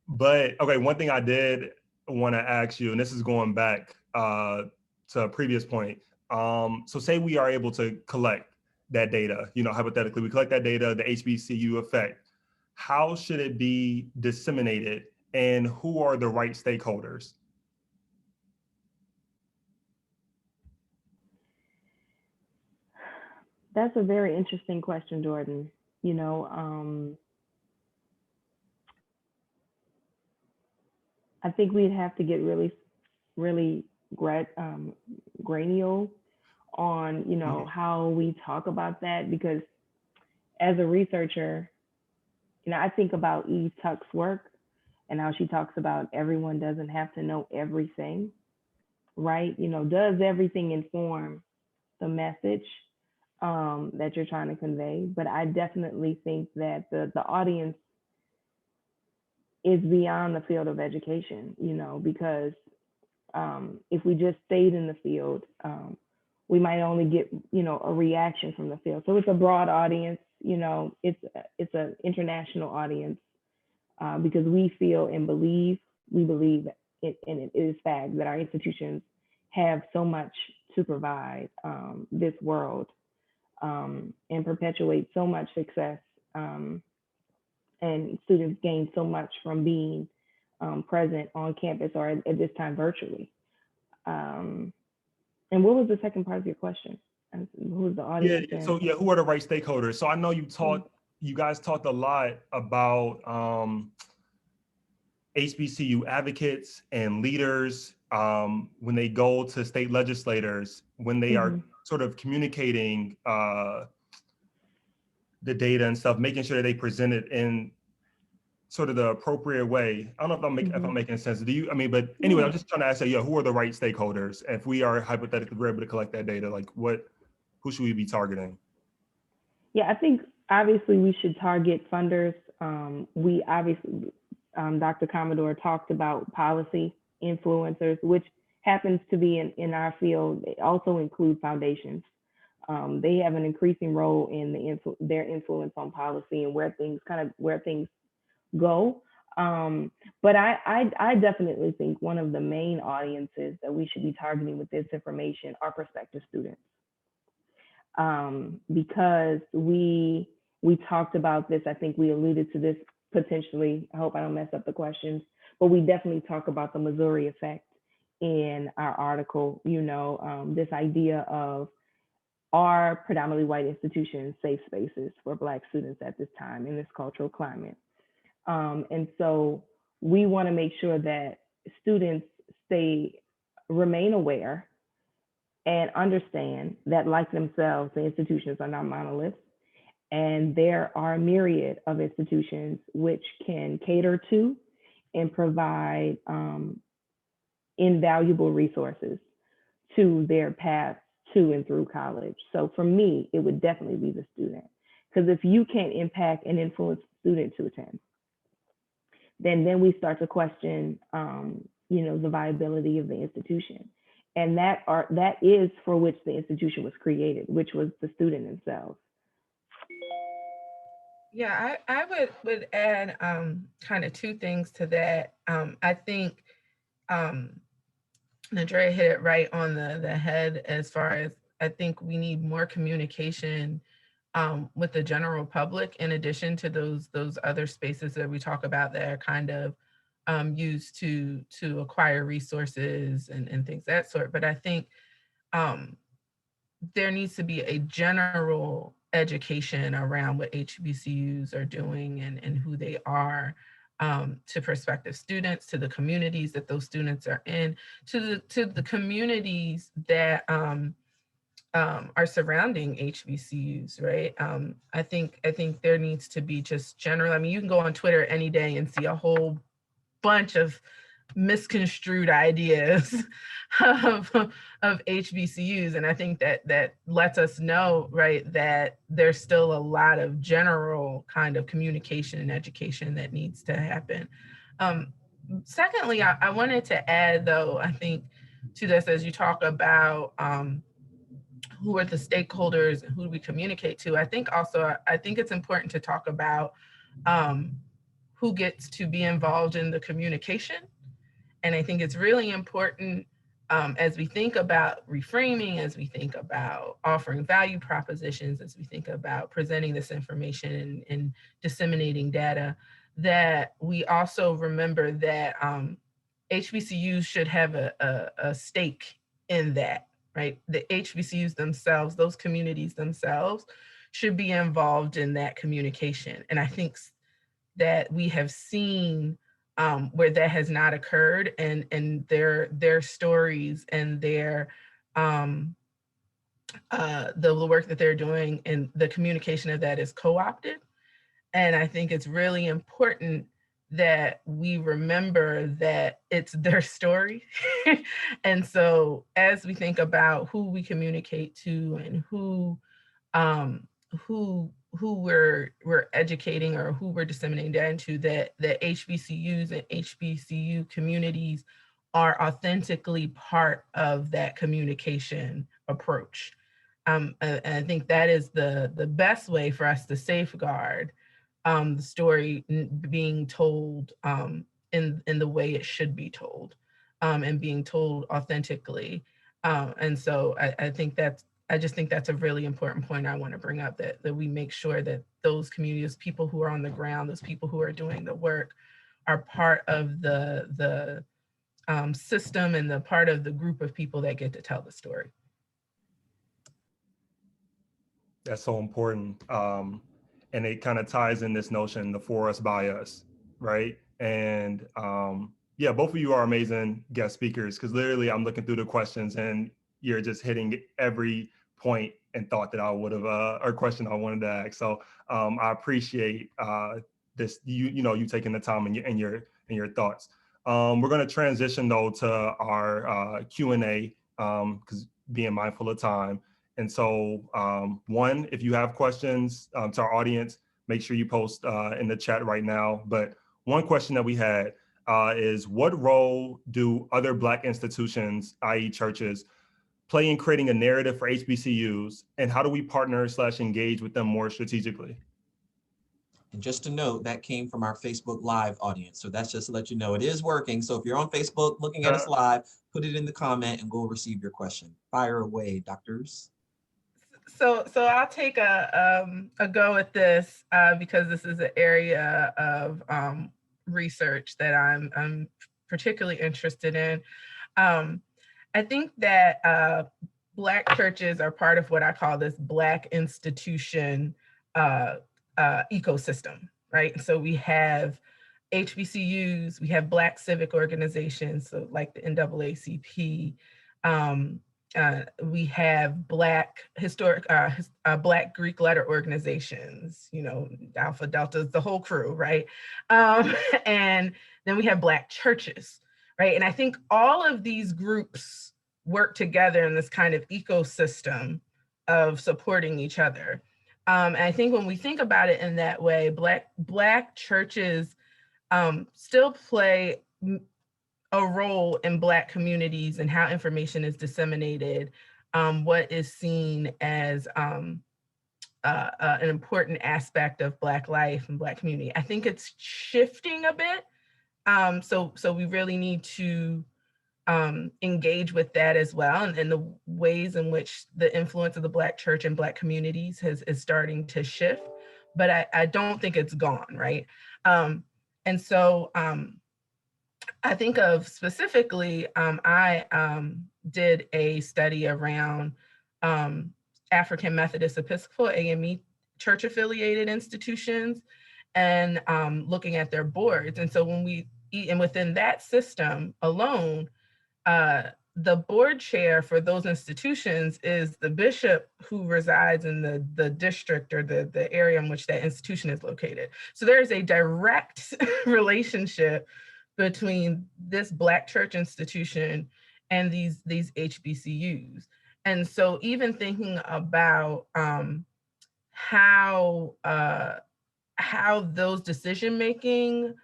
But okay, one thing I did want to ask you, and this is going back to a previous point. So say we are able to collect that data, hypothetically, we collect that data, the HBCU effect. How should it be disseminated, and who are the right stakeholders? That's a very interesting question, Jordan. I think we'd have to get really, really granular on, how we talk about that, because as a researcher, I think about Eve Tuck's work and how she talks about everyone doesn't have to know everything, right? Does everything inform the message that you're trying to convey? But I definitely think that the audience is beyond the field of education, because if we just stayed in the field, we might only get, a reaction from the field. So it's a broad audience, it's an international audience because we feel and believe, it, and it is fact that our institutions have so much to provide this world and perpetuate so much success. And students gain so much from being present on campus or at this time virtually. And And what was the second part of your question? And who was the Yeah, audience? so yeah, who are the right stakeholders? So I know Mm-hmm. you guys talked a lot about HBCU advocates and leaders when they go to state legislators, when they are sort of communicating the data and stuff, making sure that they present it in sort of the appropriate way. I don't know if I'm making sense. Do you, I mean, but anyway, I'm just trying to ask, yeah, who are the right stakeholders? If we are hypothetically we're able to collect that data, like who should we be targeting? Yeah, I think obviously we should target funders. We obviously, Dr. Commodore talked about policy influencers, which happens to be in our field. They also include foundations. They have an increasing role in their influence on policy and where things go. But I definitely think one of the main audiences that we should be targeting with this information are prospective students. Because we talked about this. I think we alluded to this potentially. I hope I don't mess up the questions, but we definitely talk about the Missouri effect in our article. This idea of, are predominantly white institutions safe spaces for Black students at this time in this cultural climate? And so we want to make sure that students remain aware and understand that, like themselves, the institutions are not monoliths. And there are a myriad of institutions which can cater to and provide invaluable resources to their paths to and through college. So for me, it would definitely be the student. Because if you can't impact and influence the student to attend, then we start to question, the viability of the institution. And that is for which the institution was created, which was the student themselves. Yeah, I would add kind of two things to that. I think Andrea hit it right on the head as far as I think we need more communication with the general public, in addition to those other spaces that we talk about that are kind of used to acquire resources and things that sort. But I think there needs to be a general education around what HBCUs are doing and who they are, to prospective students, to the communities that those students are in, to the communities that are surrounding HBCUs, right? I think there needs to be just general. I mean, you can go on Twitter any day and see a whole bunch of misconstrued ideas of HBCUs, and I think that lets us know, right, that there's still a lot of general kind of communication and education that needs to happen. Secondly, I wanted to add, though, I think to this, as you talk about who are the stakeholders and who do we communicate to, I think it's important to talk about who gets to be involved in the communication. And I think it's really important, as we think about reframing, as we think about offering value propositions, as we think about presenting this information and disseminating data, that we also remember that HBCUs should have a stake in that, right? The HBCUs themselves, those communities themselves, should be involved in that communication. And I think that we have seen where that has not occurred, and their stories and their the work that they're doing and the communication of that is co-opted. And I think it's really important that we remember that it's their story. And so as we think about who we communicate to and who we're educating or who we're disseminating that into, that HBCUs and HBCU communities are authentically part of that communication approach. And I think that is the best way for us to safeguard the story being told in the way it should be told, and being told authentically. And so I just think that's a really important point I want to bring up, that we make sure that those communities, people who are on the ground, those people who are doing the work, are part of the system and the part of the group of people that get to tell the story. That's so important. And it kind of ties in this notion, the for us, by us, right? And yeah, both of you are amazing guest speakers because literally I'm looking through the questions and you're just hitting every point and thought that I would have, or question I wanted to ask. So I appreciate this, you taking the time and your thoughts. We're going to transition though to our Q&A because being mindful of time. And so, one, if you have questions to our audience, make sure you post in the chat right now. But one question that we had is, what role do other Black institutions, i.e. churches, play in creating a narrative for HBCUs? And how do we partner / engage with them more strategically? And just to note, that came from our Facebook Live audience. So that's just to let you know it is working. So if you're on Facebook looking at us live, put it in the comment and we'll receive your question. Fire away, doctors. So I'll take a go at this because this is an area of research that I'm particularly interested in. I think that Black churches are part of what I call this Black institution ecosystem, right? So we have HBCUs, we have Black civic organizations, so like the NAACP. We have Black historic, Black Greek letter organizations, Alpha, Delta, the whole crew, right? And then we have Black churches, right? And I think all of these groups work together in this kind of ecosystem of supporting each other. And I think when we think about it in that way, Black churches still play a role in Black communities and how information is disseminated, what is seen as an important aspect of Black life and Black community. I think it's shifting a bit. So we really need to engage with that as well, and the ways in which the influence of the Black church and Black communities is starting to shift, but I don't think it's gone, right? And so I think of specifically, I did a study around African Methodist Episcopal, AME, church affiliated institutions, and looking at their boards. And so and within that system alone, the board chair for those institutions is the bishop who resides in the district or the area in which that institution is located. So there is a direct relationship between this Black church institution and these HBCUs. And so even thinking about how those decision-making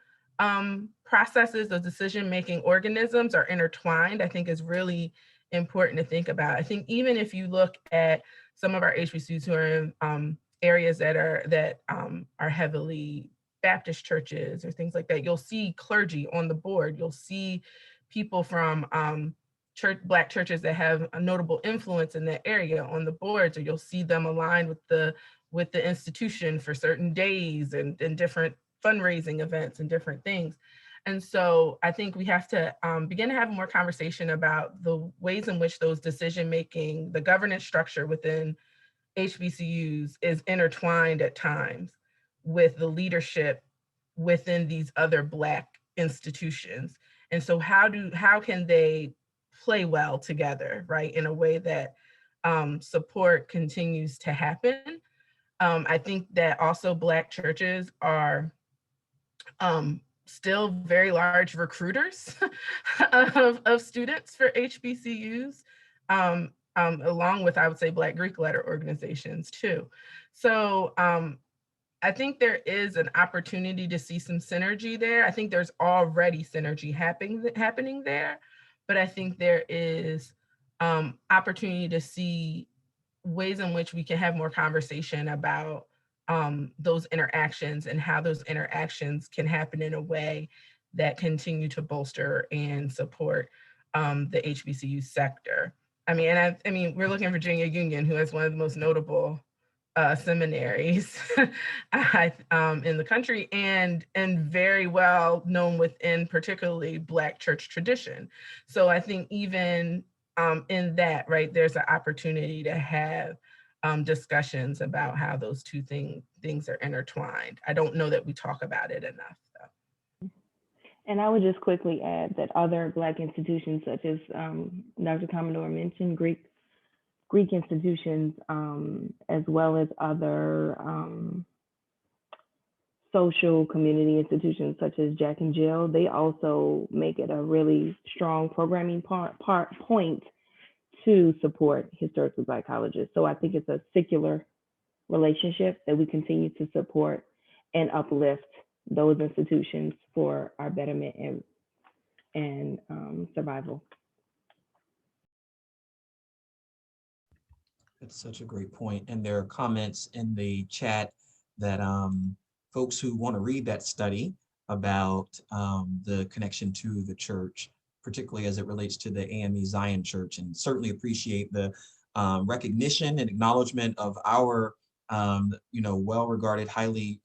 processes, those decision-making organisms are intertwined, I think is really important to think about. I think even if you look at some of our HBCUs who are in areas that are heavily Baptist churches or things like that, you'll see clergy on the board. You'll see people from Black churches that have a notable influence in that area on the boards, or you'll see them aligned with the institution for certain days and different fundraising events and different things. And so I think we have to begin to have more conversation about the ways in which those decision-making, the governance structure within HBCUs is intertwined at times with the leadership within these other Black institutions. And so how can they play well together, right, in a way that support continues to happen? I think that also Black churches are still very large recruiters of students for HBCUs, along with, I would say, Black Greek letter organizations too. So I think there is an opportunity to see some synergy there. I think there's already synergy happening there, but I think there is opportunity to see ways in which we can have more conversation about those interactions and how those interactions can happen in a way that continue to bolster and support the HBCU sector. I mean, we're looking at Virginia Union, who has one of the most notable seminaries in the country, and very well known within particularly Black church tradition. So I think even in that, right, there's an opportunity to have discussions about how those two things are intertwined. I don't know that we talk about it enough, though. And I would just quickly add that other Black institutions, such as Dr. Commodore mentioned, Greek institutions, as well as other social community institutions such as Jack and Jill, they also make it a really strong programming point to support historically Black colleges. So I think it's a secular relationship that we continue to support and uplift those institutions for our betterment and survival. That's such a great point. And there are comments in the chat that folks who want to read that study about the connection to the church, particularly as it relates to the AME Zion Church, and certainly appreciate the recognition and acknowledgement of our, well-regarded, highly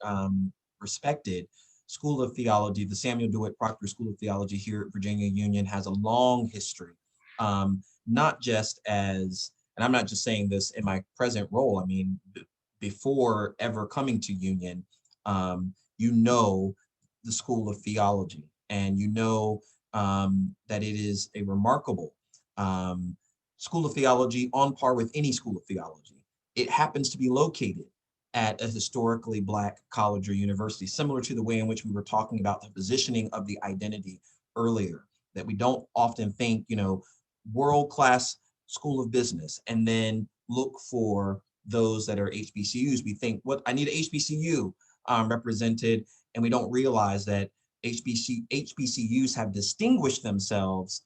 respected School of Theology. The Samuel DeWitt Proctor School of Theology here at Virginia Union has a long history, not just as, and I'm not just saying this in my present role, I mean, before ever coming to Union, the School of Theology, and that it is a remarkable School of Theology on par with any School of Theology. It happens to be located at a historically Black college or university, similar to the way in which we were talking about the positioning of the identity earlier, that we don't often think, world-class School of Business and then look for those that are HBCUs. We think, I need an HBCU represented, and we don't realize that HBCUs have distinguished themselves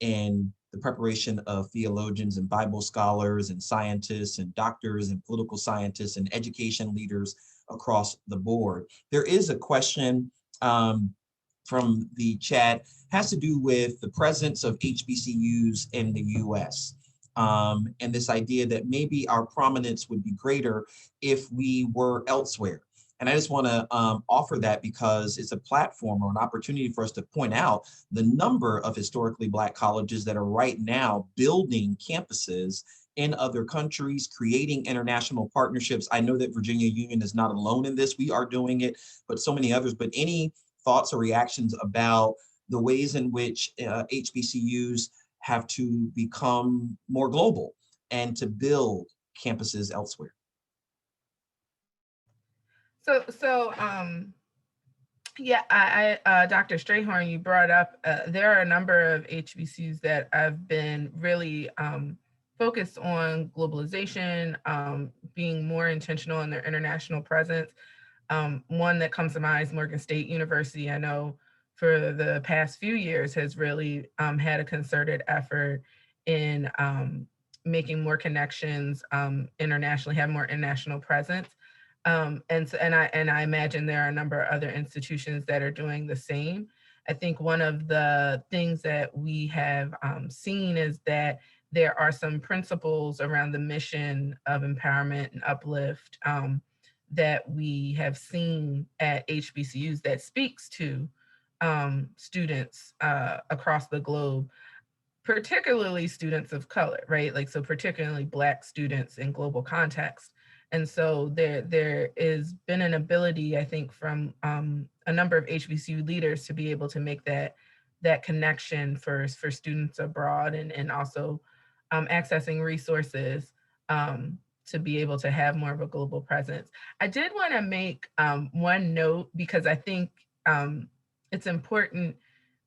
in the preparation of theologians and Bible scholars and scientists and doctors and political scientists and education leaders across the board. There is a question from the chat, has to do with the presence of HBCUs in the US. And this idea that maybe our prominence would be greater if we were elsewhere. And I just want to offer that because it's a platform or an opportunity for us to point out the number of historically Black colleges that are right now building campuses in other countries, creating international partnerships. I know that Virginia Union is not alone in this. We are doing it, but so many others. But any thoughts or reactions about the ways in which HBCUs have to become more global and to build campuses elsewhere? Yeah, Dr. Strayhorn, you brought up, there are a number of HBCUs that have been really focused on globalization, being more intentional in their international presence. One that comes to mind is Morgan State University. I know for the past few years has really had a concerted effort in making more connections internationally, have more international presence. And I imagine there are a number of other institutions that are doing the same. I think one of the things that we have seen is that there are some principles around the mission of empowerment and uplift that we have seen at HBCUs that speaks to students across the globe, particularly students of color, right? Like, so particularly Black students in global context. And so there has been an ability, I think, from a number of HBCU leaders to be able to make that connection for students abroad, and also accessing resources to be able to have more of a global presence. I did want to make one note, because I think it's important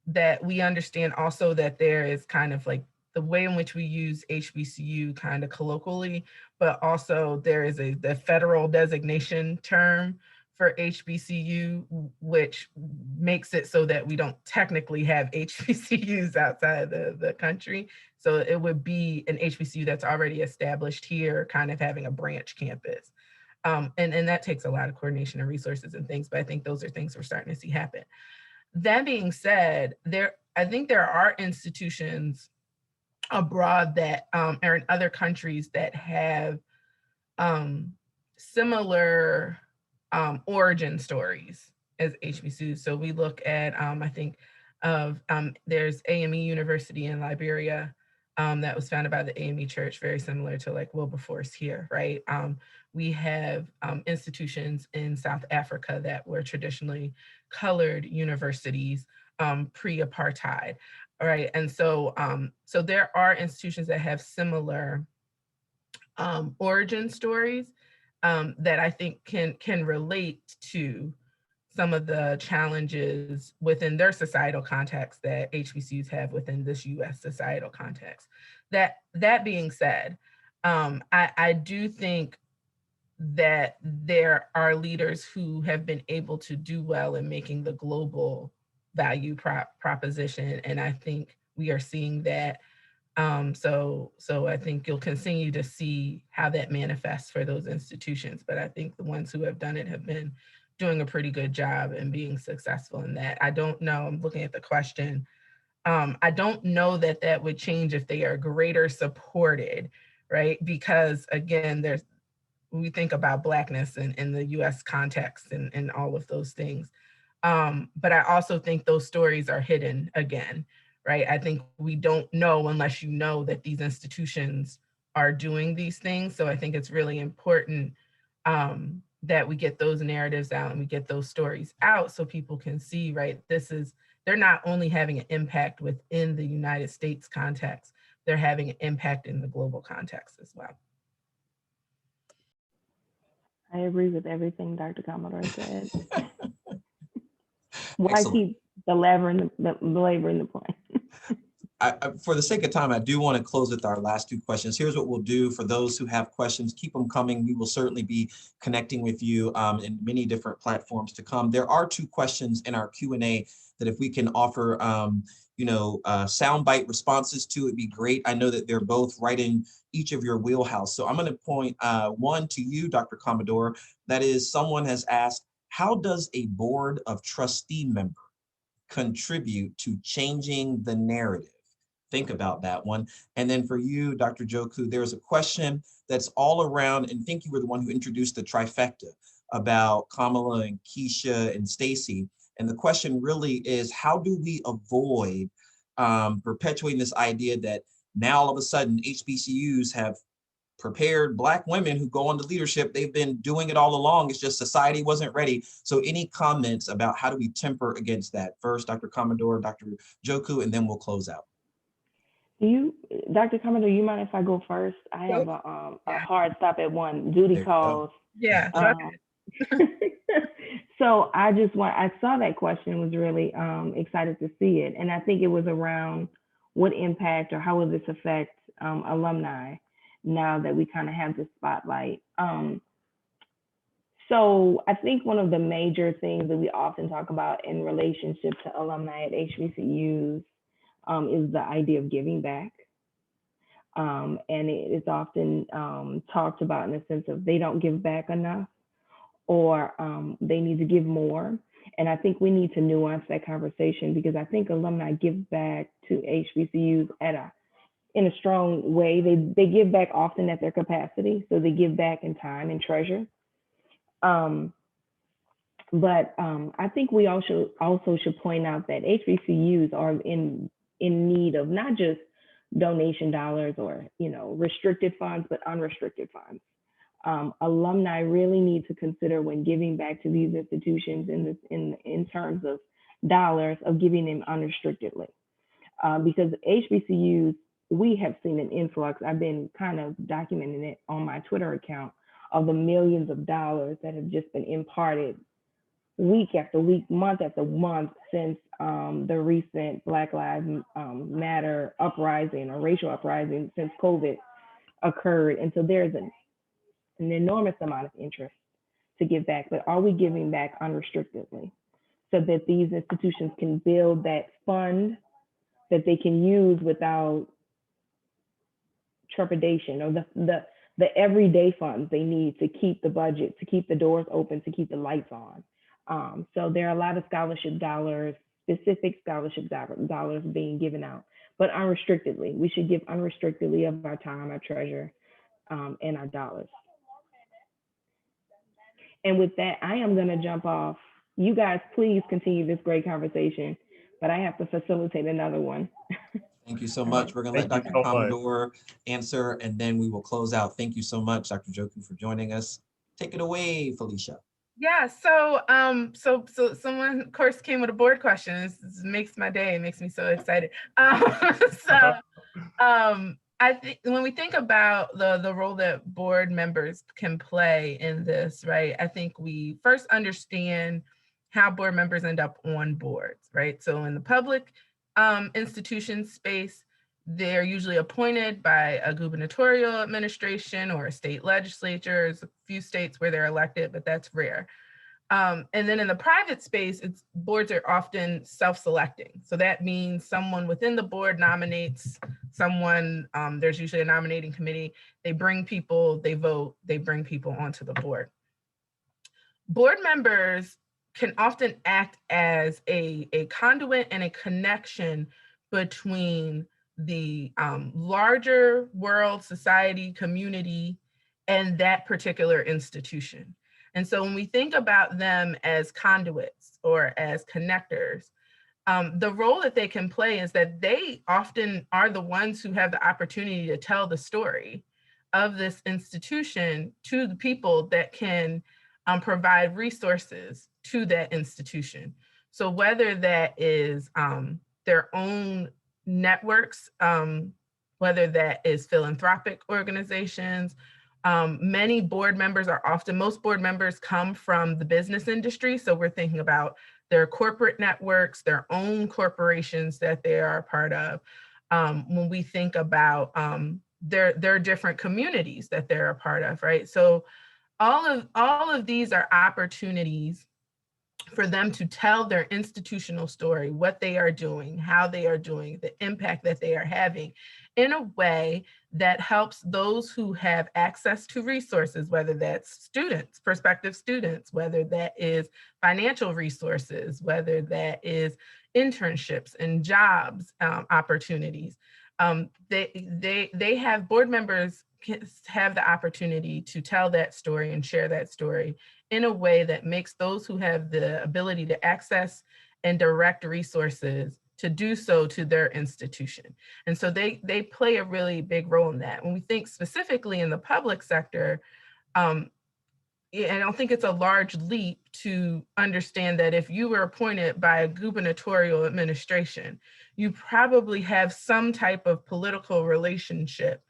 that we understand also that there is kind of like the way in which we use HBCU kind of colloquially, but also there is the federal designation term for HBCU, which makes it so that we don't technically have HBCUs outside the country. So it would be an HBCU that's already established here, kind of having a branch campus. And that takes a lot of coordination and resources and things, but I think those are things we're starting to see happen. That being said, I think there are institutions abroad that are in other countries that have similar origin stories as HBCUs. So we look at, I think of, there's AME University in Liberia, that was founded by the AME Church, very similar to like Wilberforce here, right? We have institutions in South Africa that were traditionally colored universities pre-apartheid, right? And so, so there are institutions that have similar origin stories that I think can relate to some of the challenges within their societal context that HBCUs have within this U.S. societal context. That being said, I do think that there are leaders who have been able to do well in making the global value proposition, and I think we are seeing that. So I think you'll continue to see how that manifests for those institutions. But I think the ones who have done it have been doing a pretty good job and being successful in that. I don't know, I'm looking at the question. I don't know that that would change if they are greater supported, right? Because again, we think about Blackness in the US context and all of those things. But I also think those stories are hidden again, right? I think we don't know unless you know that these institutions are doing these things. So I think it's really important that we get those narratives out and we get those stories out so people can see, right? They're not only having an impact within the United States context, they're having an impact in the global context as well. I agree with everything Dr. Commodore said. Why Excellent. keep belaboring the point? For the sake of time, I do want to close with our last two questions. Here's what we'll do for those who have questions, keep them coming. We will certainly be connecting with you in many different platforms to come. There are two questions in our Q&A that if we can offer, soundbite responses to, it'd be great. I know that they're both right in each of your wheelhouse. So I'm going to point one to you, Dr. Commodore. That is, someone has asked, how does a board of trustee member contribute to changing the narrative? Think about that one. And then for you, Dr. Joku, there's a question that's all around, and I think you were the one who introduced the trifecta about Kamala and Keisha and Stacy. And the question really is, how do we avoid perpetuating this idea that now all of a sudden HBCUs have prepared Black women who go into leadership? They've been doing it all along. It's just society wasn't ready. So any comments about how do we temper against that? First, Dr. Commodore, Dr. Joku, and then we'll close out. Dr. Commodore, you mind if I go first? I have a hard stop at 1. Duty calls. Yeah. So I saw that question, was really excited to see it. And I think it was around what impact or how will this affect alumni now that we kind of have the spotlight. So I think one of the major things that we often talk about in relationship to alumni at HBCUs is the idea of giving back. And it is often talked about in the sense of they don't give back enough, or they need to give more. And I think we need to nuance that conversation, because I think alumni give back to HBCUs in a strong way. They give back often at their capacity. So they give back in time and treasure. But I think we also should point out that HBCUs are in need of not just donation dollars or restricted funds, but unrestricted funds. Alumni really need to consider, when giving back to these institutions in terms of dollars, of giving them unrestrictedly, because HBCUs, we have seen an influx. I've been kind of documenting it on my Twitter account of the millions of dollars that have just been imparted week after week, month after month, since the recent Black Lives Matter uprising or racial uprising, since COVID occurred. And so there's an enormous amount of interest to give back, but are we giving back unrestrictedly so that these institutions can build that fund that they can use without trepidation, or the everyday funds they need to keep the budget, to keep the doors open, to keep the lights on? So there are a lot of scholarship dollars, specific scholarship dollars being given out, but unrestrictedly. We should give unrestrictedly of our time, our treasure, and our dollars. And with that, I am going to jump off. You guys, please continue this great conversation, but I have to facilitate another one. Thank you so much. We're going to let Thank you Dr. so much. Commodore answer, and then we will close out. Thank you so much, Dr. Joku, for joining us. Take it away, Felicia. Yeah, so so someone, of course, came with a board question. This makes my day. It makes me so excited. So I think when we think about the role that board members can play in this, right? I think we first understand how board members end up on boards, right? So in the public institution space, they're usually appointed by a gubernatorial administration or a state legislature. There's a few states where they're elected, but that's rare. And then in the private space, boards are often self-selecting. So that means someone within the board nominates someone. There's usually a nominating committee. They bring people, they vote, they bring people onto the board. Board members can often act as a conduit and a connection between the larger world, society, community, and that particular institution. And so when we think about them as conduits or as connectors, the role that they can play is that they often are the ones who have the opportunity to tell the story of this institution to the people that can provide resources to that institution. So whether that is their own networks, whether that is philanthropic organizations, many board members most board members come from the business industry. So we're thinking about their corporate networks, their own corporations that they are a part of. When we think about their different communities that they're a part of, right? So all of these are opportunities for them to tell their institutional story, what they are doing, how they are doing, the impact that they are having in a way that helps those who have access to resources, whether that's students, prospective students, whether that is financial resources, whether that is internships and jobs opportunities. They have board members have the opportunity to tell that story and share that story in a way that makes those who have the ability to access and direct resources to do so to their institution. And so they play a really big role in that. When we think specifically in the public sector, I don't think it's a large leap to understand that if you were appointed by a gubernatorial administration, you probably have some type of political relationship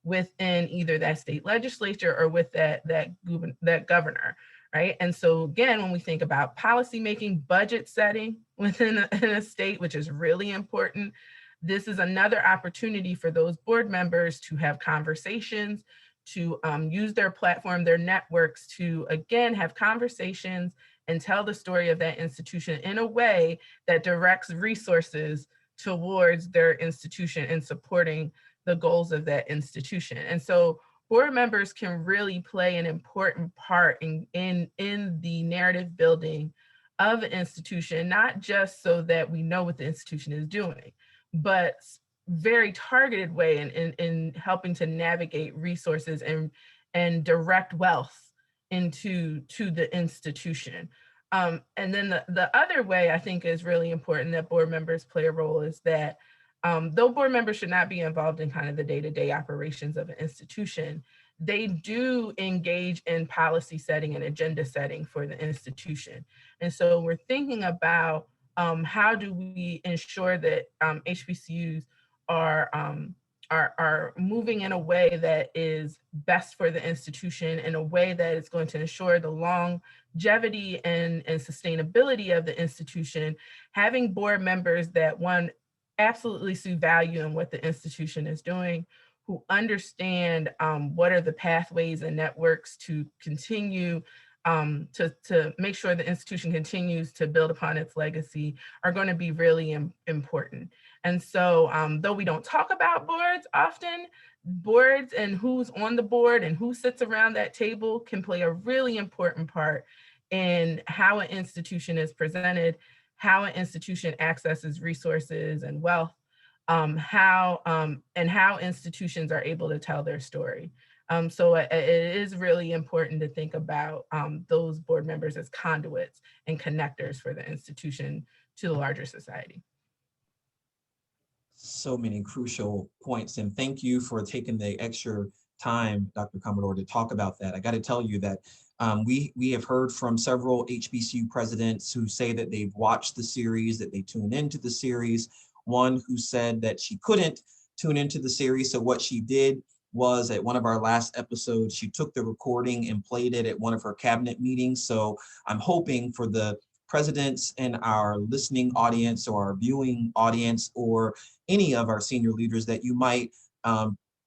within either that state legislature or with that governor, right? And so again, when we think about policymaking, budget setting within a state, which is really important, this is another opportunity for those board members to have conversations, to use their platform, their networks to, again, have conversations and tell the story of that institution in a way that directs resources towards their institution and supporting the goals of that institution. And so board members can really play an important part in the narrative building of an institution, not just so that we know what the institution is doing, but very targeted way in helping to navigate resources and direct wealth to the institution. And then the other way I think is really important that board members play a role is that though board members should not be involved in kind of the day-to-day operations of an institution, they do engage in policy setting and agenda setting for the institution. And so we're thinking about how do we ensure that HBCUs are moving in a way that is best for the institution, in a way that is going to ensure the longevity and sustainability of the institution, having board members that absolutely see value in what the institution is doing, who understand what are the pathways and networks to continue to make sure the institution continues to build upon its legacy, are going to be really important. And so though we don't talk about boards often, boards and who's on the board and who sits around that table can play a really important part in how an institution is presented, how an institution accesses resources and wealth, how institutions are able to tell their story. So it is really important to think about those board members as conduits and connectors for the institution to the larger society. So many crucial points, and thank you for taking the extra time, Dr. Commodore, to talk about that. I got to tell you that we have heard from several HBCU presidents who say that they've watched the series, that they tune into the series. One who said that she couldn't tune into the series, so what she did was at one of our last episodes, she took the recording and played it at one of her cabinet meetings. So I'm hoping for the presidents in our listening audience or our viewing audience or any of our senior leaders that you might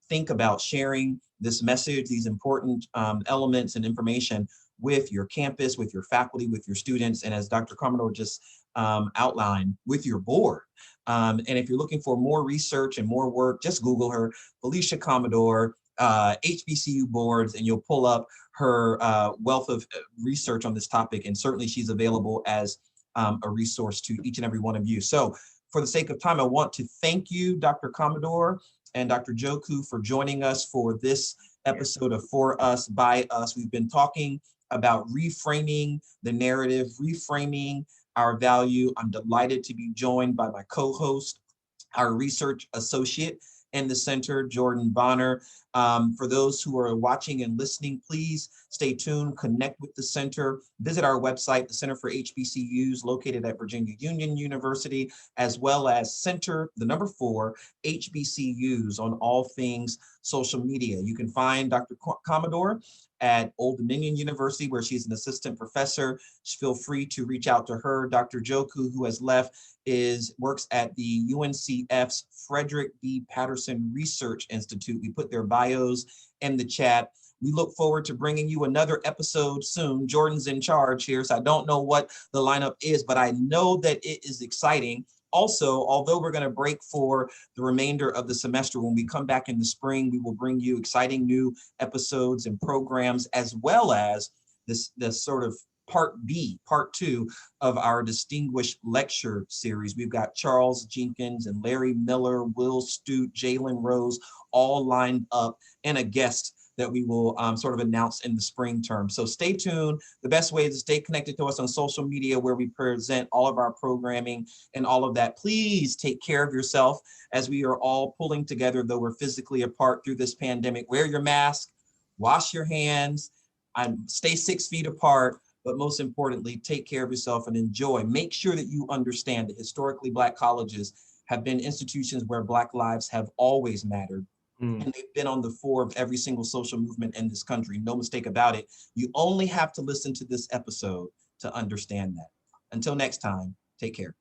think about sharing this message, these important elements and information with your campus, with your faculty, with your students, and as Dr. Commodore just outlined, with your board. And if you're looking for more research and more work, just Google her, Felicia Commodore, HBCU boards, and you'll pull up her wealth of research on this topic. And certainly she's available as a resource to each and every one of you. So for the sake of time, I want to thank you, Dr. Commodore and Dr. Joku, for joining us for this episode of For Us, By Us. We've been talking about reframing the narrative, reframing our value. I'm delighted to be joined by my co-host, our research associate in the center, Jordan Bonner. For those who are watching and listening, please stay tuned, connect with the center, visit our website, the Center for HBCUs, located at Virginia Union University, as well as Center, the number 4, HBCUs on all things social media. You can find Dr. Commodore at Old Dominion University, where she's an assistant professor. Feel free to reach out to her. Dr. Joku, who has left, works at the UNCF's Frederick B. Patterson Research Institute. We put their bios in the chat. We look forward to bringing you another episode soon. Jordan's in charge here, so I don't know what the lineup is, but I know that it is exciting. Also, although we're going to break for the remainder of the semester, when we come back in the spring, we will bring you exciting new episodes and programs, as well as this sort of part B, part 2 of our distinguished lecture series. We've got Charles Jenkins and Larry Miller, Will Stute, Jalen Rose, all lined up, and a guest that we will sort of announce in the spring term. So stay tuned. The best way is to stay connected to us on social media, where we present all of our programming and all of that. Please take care of yourself as we are all pulling together, though we're physically apart through this pandemic. Wear your mask, wash your hands, stay 6 feet apart. But most importantly, take care of yourself and enjoy. Make sure that you understand that historically Black colleges have been institutions where Black lives have always mattered. And they've been on the fore of every single social movement in this country. No mistake about it. You only have to listen to this episode to understand that. Until next time, take care.